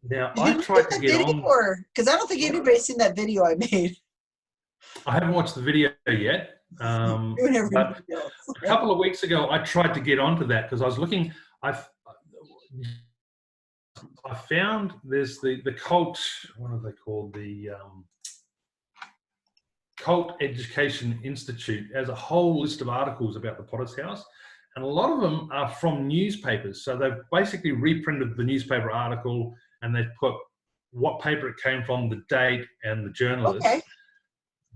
Now, I tried to get on. Because I don't think anybody's seen that video I made. I haven't watched the video yet. But a couple of weeks ago, I tried to get onto that because I was looking. I found there's the cult. What are they called? The Cult Education Institute has a whole list of articles about the Potter's House, and a lot of them are from newspapers. So they've basically reprinted the newspaper article, and they've put what paper it came from, the date, and the journalist. Okay.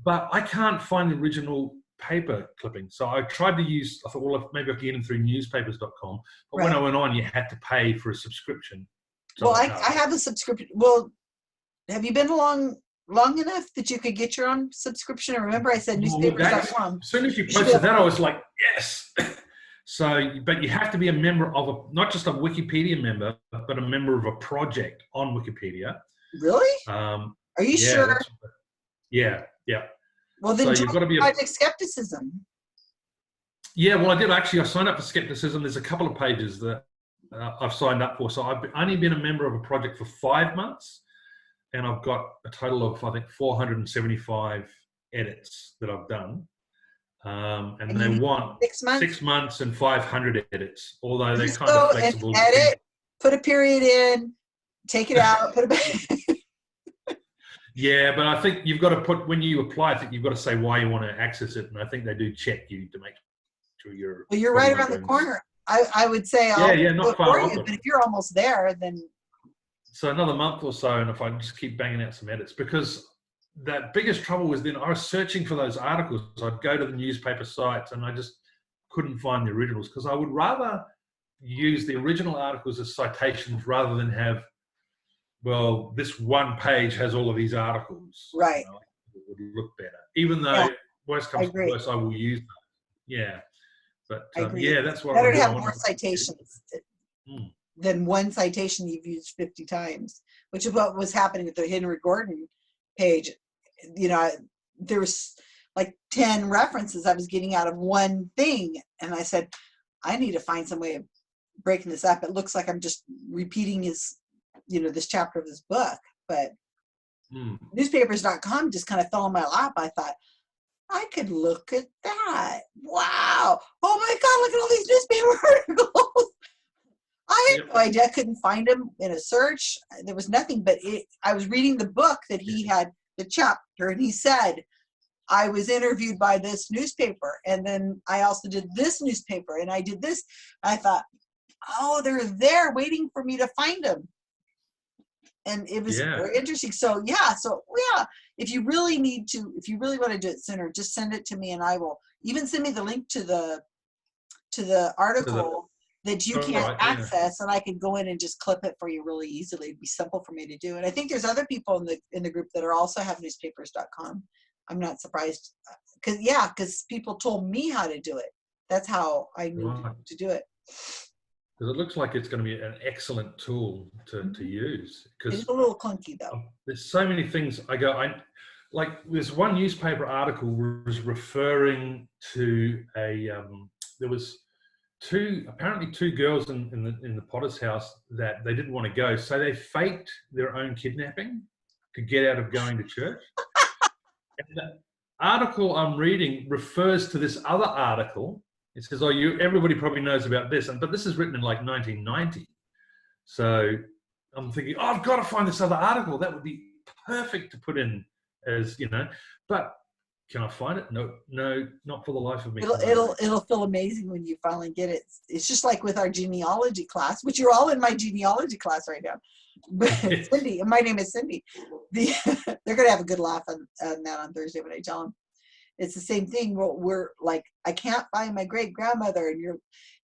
But I can't find the original paper clipping. So I tried to use, I thought, well, maybe I could get them through newspapers.com. But when I went on, you had to pay for a subscription. So well, I have a subscription. Well, have you been long enough that you could get your own subscription? And remember I said newspapers.com. As soon as you posted that, I was like, yes. So, but you have to be a member of not just a Wikipedia member, but a member of a project on Wikipedia. Really? Are you sure? Yeah. Well, then so you've got to be Project Skepticism. Yeah, well, I did actually. I signed up for Skepticism. There's a couple of pages that I've signed up for. So I've only been a member of a project for 5 months, and I've got a total of, I think, 475 edits that I've done. And they want 6 months and 500 edits, although they're kind of flexible. Edit, put a period in, take it out, put it back. Yeah, but I think you've got to put, when you apply, I think you've got to say why you want to access it. And I think they do check you to make sure you're... Well, you're right around the corner. I would say I'll not far off. But if you're almost there, then... So another month or so, and if I just keep banging out some edits, because the biggest trouble was then I was searching for those articles. I'd go to the newspaper sites and I just couldn't find the originals, because I would rather use the original articles as citations rather than have, well, this one page has all of these articles. Right. You know, it would look better. Even though worst comes to worst, I will use them. Yeah. But that's what better to have more citations than one citation you've used 50 times, which is what was happening with the Henry Gordon page. You know, there was like 10 references I was getting out of one thing. And I said, I need to find some way of breaking this up. It looks like I'm just repeating this chapter of this book. But newspapers.com just kind of fell in my lap. I thought, I could look at that. Wow. Oh my God, look at all these newspaper articles. I had no idea. I couldn't find them in a search. There was nothing, but I was reading the book that he had, the chapter, and he said, I was interviewed by this newspaper, and then I also did this newspaper, and I did this. I thought, oh, they're there waiting for me to find them. And it was very interesting. So yeah, if you really want to do it sooner, just send it to me, and I will even send me the link to the article that you can't access, and I can go in and just clip it for you really easily. It'd be simple for me to do. And I think there's other people in the group that are also have newspapers.com. I'm not surprised because people told me how to do it. That's how I knew to do it. Because it looks like it's going to be an excellent tool to use. It's a little clunky though. There's so many things like there's one newspaper article was referring to there was apparently two girls in the Potter's house that they didn't want to go, so they faked their own kidnapping to get out of going to church. And the article I'm reading refers to this other article. It says, everybody probably knows about this, but this is written in like 1990. So I'm thinking, I've got to find this other article. That would be perfect to put in as, but can I find it? No, not for the life of me. It'll feel amazing when you finally get it. It's just like with our genealogy class, which you're all in my genealogy class right now. Cindy, my name is Cindy. They're going to have a good laugh on that on Thursday when I tell them. It's the same thing. We're like, I can't find my great grandmother,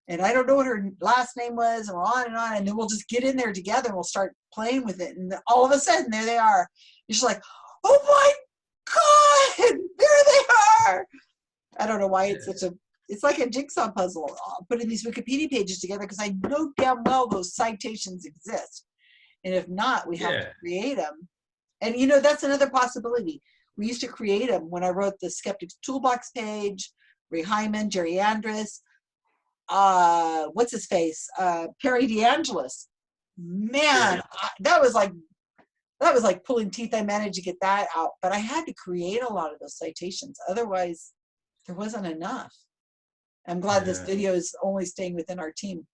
and I don't know what her last name was, and we're on, and then we'll just get in there together and we'll start playing with it, and all of a sudden there they are. You're just like, oh my God, there they are. I don't know why it's like a jigsaw puzzle, putting these Wikipedia pages together, because I know damn well those citations exist, and if not, we have to create them. And that's another possibility. We used to create them when I wrote the Skeptic's Toolbox page, Ray Hyman, Jerry Andrus, what's his face? Perry DeAngelis. Man, that was like pulling teeth. I managed to get that out, but I had to create a lot of those citations. Otherwise, there wasn't enough. I'm glad this video is only staying within our team.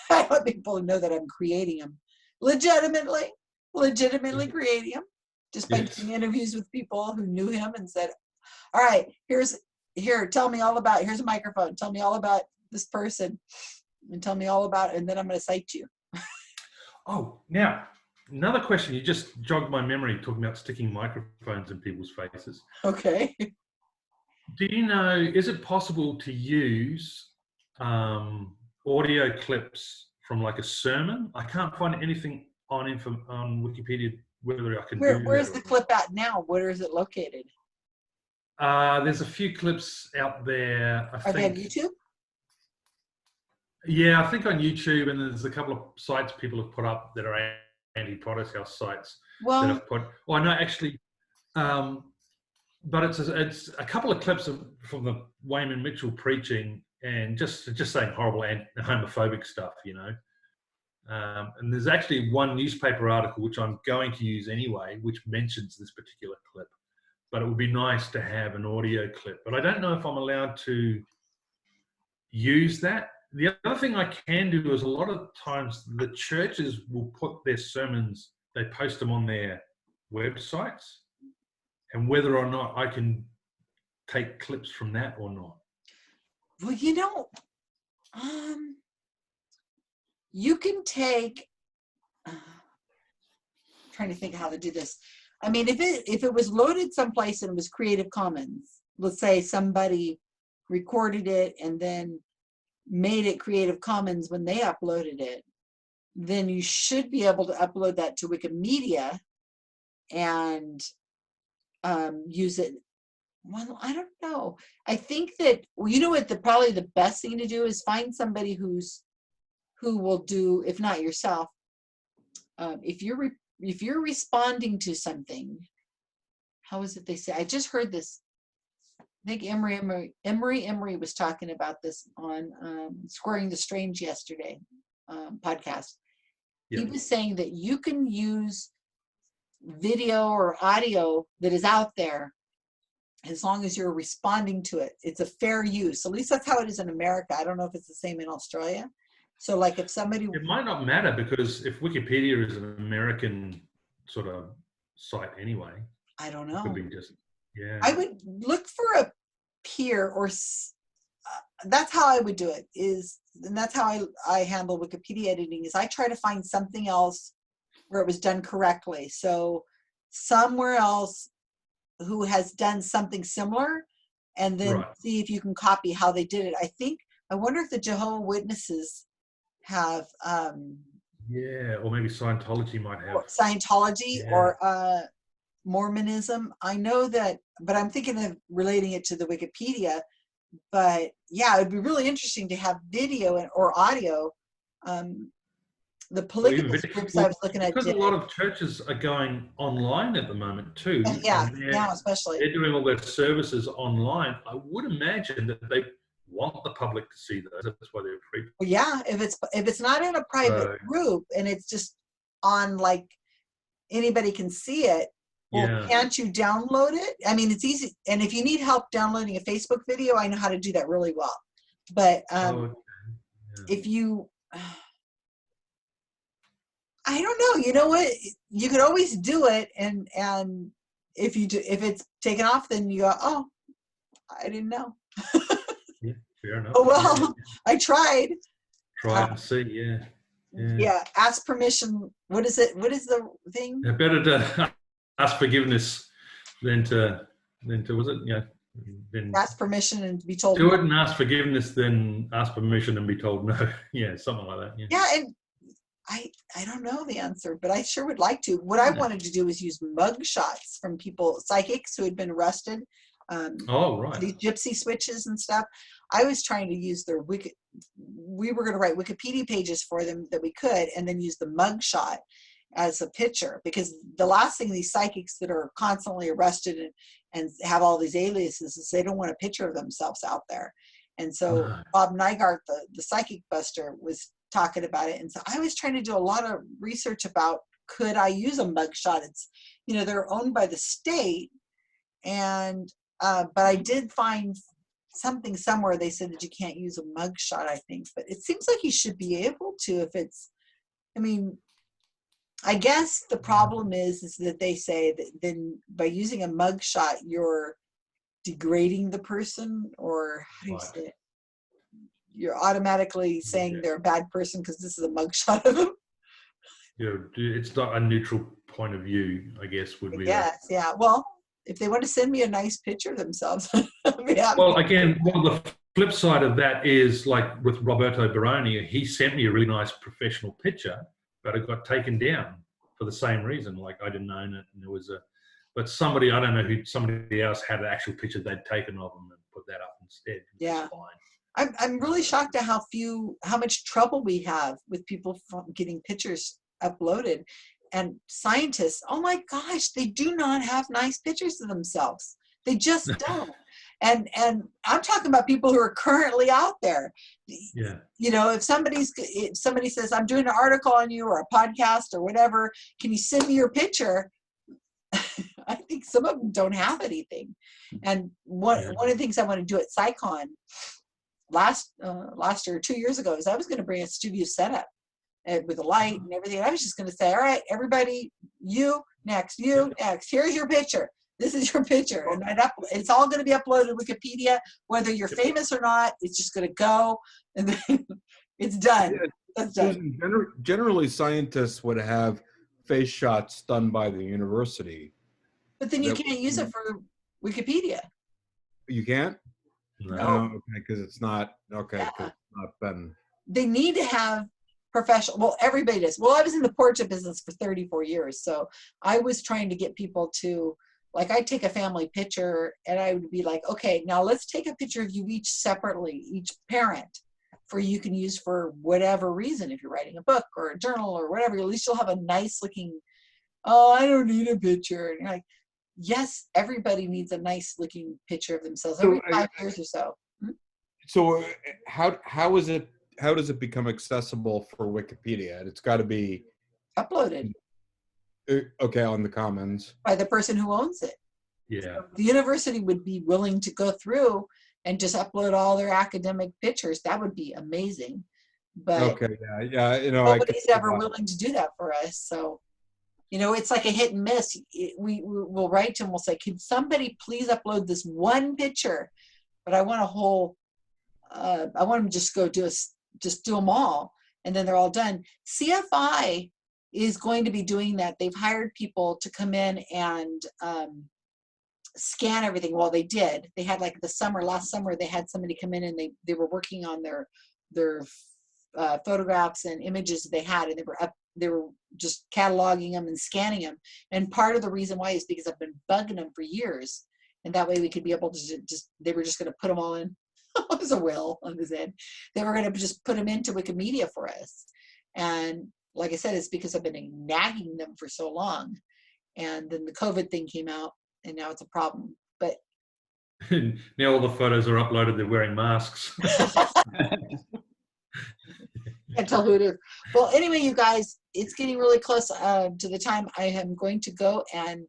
I want people to know that I'm creating them legitimately creating them. Just by doing interviews with people who knew him and said, all right, tell me all about, here's a microphone, tell me all about this person, and tell me all about it, and then I'm going to cite you. Oh, now, another question. You just jogged my memory talking about sticking microphones in people's faces. Okay. Do you know, is it possible to use audio clips from like a sermon? I can't find anything on Wikipedia whether I can do that. Where's the clip at now? Where is it located? There's a few clips out there. Are they on YouTube? Yeah, I think on YouTube, and there's a couple of sites people have put up that are anti-Potter's House sites that have put. Well, no, actually, but it's a couple of clips from the Wayman Mitchell preaching and just saying horrible and homophobic stuff, and there's actually one newspaper article which I'm going to use anyway, which mentions this particular clip. But it would be nice to have an audio clip. But I don't know if I'm allowed to use that. The other thing I can do is a lot of times the churches will put their sermons, they post them on their websites, and whether or not I can take clips from that or not. Well, you can take, trying to think of how to do this. I mean, if it was loaded someplace and it was Creative Commons, let's say somebody recorded it and then made it Creative Commons when they uploaded it, then you should be able to upload that to Wikimedia and use it. Well, I don't know. I think that, what probably the best thing to do is find somebody who will do, if not yourself, if you're responding to something, how is it they say? I just heard this. I think Emery was talking about this on Squaring the Strange yesterday podcast. Yeah. He was saying that you can use video or audio that is out there as long as you're responding to it, it's a fair use. At least that's how it is in America. I don't know if it's the same in Australia. So like if somebody, It might not matter because if Wikipedia is an American sort of site anyway, I don't it could know. be just, yeah. I would look for a peer or that's how I would do it and that's how I handle Wikipedia editing is I try to find something else where it was done correctly. So somewhere else who has done something similar and then Right. see if you can copy how they did it. I wonder if the Jehovah's Witnesses have Yeah, or maybe Scientology might have. Scientology Yeah. or Mormonism. I know that, but I'm thinking of relating it to the Wikipedia. But yeah, it'd be really interesting to have video or audio. The polygamous groups I was looking at because did a lot of churches are going online at the moment too, yeah, and now especially. they're doing all their services online. I would imagine that they want the public to see those. That's why they're free. Well, yeah, if it's not in a private group and it's just on like anybody can see it, well, Yeah. can't you download it? I mean, it's easy. And if you need help downloading a Facebook video, I know how to do that really well. But Okay. Yeah. if you, I don't know, you know what? You could always do it, and if it's taken off, then you go, oh, I didn't know. Yeah, fair enough. Oh well, Yeah. I tried. Try it and see. Yeah. Yeah. Ask permission. What is it? What is the thing? Yeah, better to ask forgiveness than to was it? Yeah. Then Ask permission and be told. do No. it and ask forgiveness, then ask permission and be told no. Yeah, something like that. Yeah. Yeah, and I don't know the answer, but I sure would like to. What I wanted to do was use mug shots from people, psychics who had been arrested. Oh, right. These gypsy switches and stuff. I was trying to use their we were going to write Wikipedia pages for them that we could, and then use the mug shot as a picture, because the last thing these psychics that are constantly arrested and have all these aliases is they don't want a picture of themselves out there. And so Bob Nygaard, the psychic buster, was talking about it. And so I was trying to do a lot of research about, could I use a mugshot? It's, they're owned by the state. And, but I did find something somewhere. They said that you can't use a mugshot, I think, but it seems like you should be able to if it's, I guess the problem is that they say that then by using a mugshot, you're degrading the person, or how do you say it? You're automatically saying they're a bad person because this is a mugshot of them. It's not a neutral point of view, I guess, would be. Yes, yeah. Well, if they want to send me a nice picture of themselves, well, again, the flip side of that is like with Roberto Baroni, he sent me a really nice professional picture, but it got taken down for the same reason. Like I didn't own it, and there was but somebody, I don't know who, somebody else had an actual picture they'd taken of them and put that up instead. Yeah. I'm really shocked at how much trouble we have with people getting pictures uploaded, and scientists, oh my gosh, they do not have nice pictures of themselves. They just don't. And I'm talking about people who are currently out there. Yeah. If somebody says, I'm doing an article on you or a podcast or whatever, can you send me your picture? I think some of them don't have anything. And one of the things I want to do at SciCon last year, 2 years ago, is I was going to bring a studio setup with a light and everything. I was just going to say, all right, everybody, you next, here's your picture. This is your picture. And it's all going to be uploaded to Wikipedia, whether you're famous or not. It's just going to go, and then it's done. Yeah, That's done. Susan, generally, scientists would have face shots done by the university. But then you can't use it for Wikipedia. You can't? No. Okay, because it's not, okay, because it's not been. They need to have professional, well, everybody does. Well, I was in the portrait business for 34 years, so I was trying to get people to, like, I'd take a family picture and I would be like, okay, now let's take a picture of you each separately, each parent, for you can use for whatever reason. If you're writing a book or a journal or whatever, at least you'll have a nice looking, oh, I don't need a picture. And you're like, yes, everybody needs a nice looking picture of themselves every 5 years or so. So how does it become accessible for Wikipedia? It's got to be uploaded. Okay, on the Commons. By the person who owns it. Yeah. The university would be willing to go through and just upload all their academic pictures. That would be amazing. But Okay, yeah, you know, I could nobody's ever willing to do that for us. So, you know, it's like a hit and miss. We'll write to them, we'll say, can somebody please upload this one picture? But I want a whole, I want them to just go just do them all. And then they're all done. CFI is going to be doing that. They've hired people to come in and scan everything. Well, they did. They had like last summer, they had somebody come in and they were working on their photographs and images that they had, and they were just cataloging them and scanning them. And part of the reason why is because I've been bugging them for years, and that way we could be able to they were just going to put them all in. It was a will on his end. They were going to just put them into Wikimedia for us. And like I said, it's because I've been nagging them for so long. And then the COVID thing came out, and now it's a problem. But now all the photos are uploaded, they're wearing masks. can't tell who it is. Well, anyway, you guys, it's getting really close to the time I am going to go, and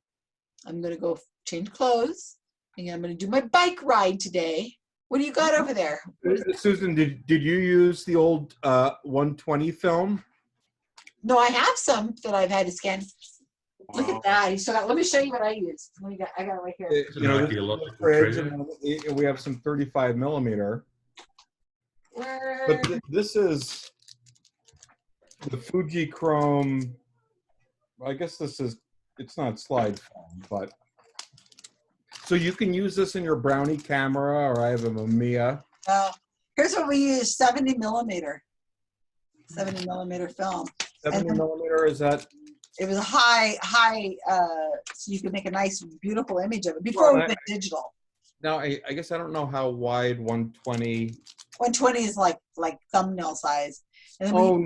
I'm going to go change clothes, and I'm going to do my bike ride today. What do you got over there? Susan, did you use the old 120 film? No, I have some that I've had to scan. Look at that. You still got, let me show you what I used. I got it right here. You know, this is the fridge, and we have some 35 millimeter. But this is the Fuji Chrome. I guess it's not slide film, but so you can use this in your Brownie camera, or I have a Mamiya. Here's what we use: 70 millimeter film. 70 millimeter, is that? It was a high, so you could make a nice, beautiful image of it before we went digital. Now, I guess I don't know how wide 120. 120 is like thumbnail size. And then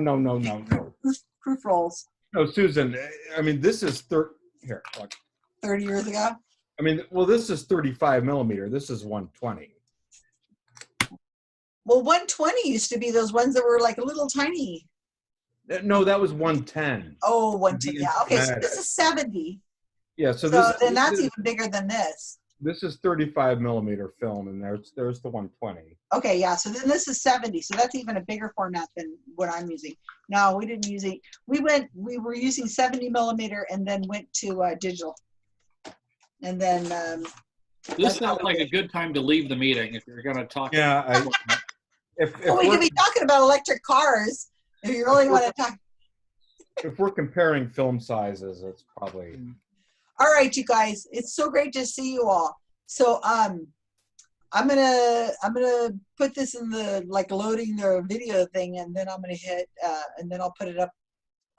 No. Proof rolls. No, Susan, I mean, this is here, look. 30 years ago? I mean, well, this is 35 millimeter. This is 120. Well, 120 used to be those ones that were like a little tiny. No, that was 110. Oh, 110. Yeah. Okay, so this is 70. Yeah, so then that's even bigger than this. This is 35 millimeter film, and there's the 120. Okay, yeah. So then this is 70. So that's even a bigger format than what I'm using. No, we didn't use it. We were using 70 millimeter, and then went to digital. And then this sounds like a good time to leave the meeting if you're going to talk. Yeah, if we could be talking about electric cars if you really want to talk. If we're comparing film sizes, it's probably. All right, you guys, it's so great to see you all. So I'm gonna put this in the loading the video thing, and then I'm gonna hit and then I'll put it up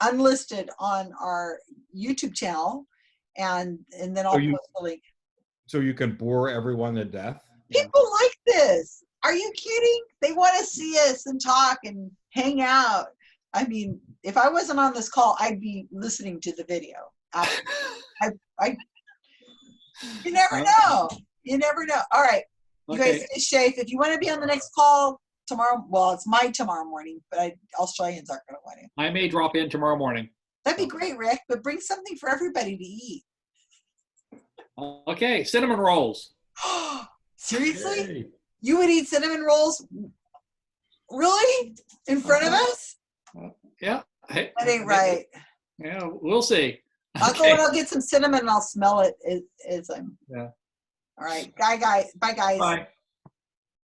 unlisted on our YouTube channel, and then I'll post the link. So you can bore everyone to death? People like this. Are you kidding? They want to see us and talk and hang out. I mean, if I wasn't on this call, I'd be listening to the video. You never know. You never know. All right. You guys stay safe. If you want to be on the next call tomorrow, well, it's my tomorrow morning, but Australians aren't going to want to. I may drop in tomorrow morning. That'd be great, Rick, but bring something for everybody to eat. Okay, cinnamon rolls. Seriously? Yay. You would eat cinnamon rolls? Really? In front of us? Yeah. Hey, That ain't right. Yeah, we'll see. I'll go and I'll get some cinnamon and I'll smell it as I'm. Yeah. All right. Bye, guys. Bye.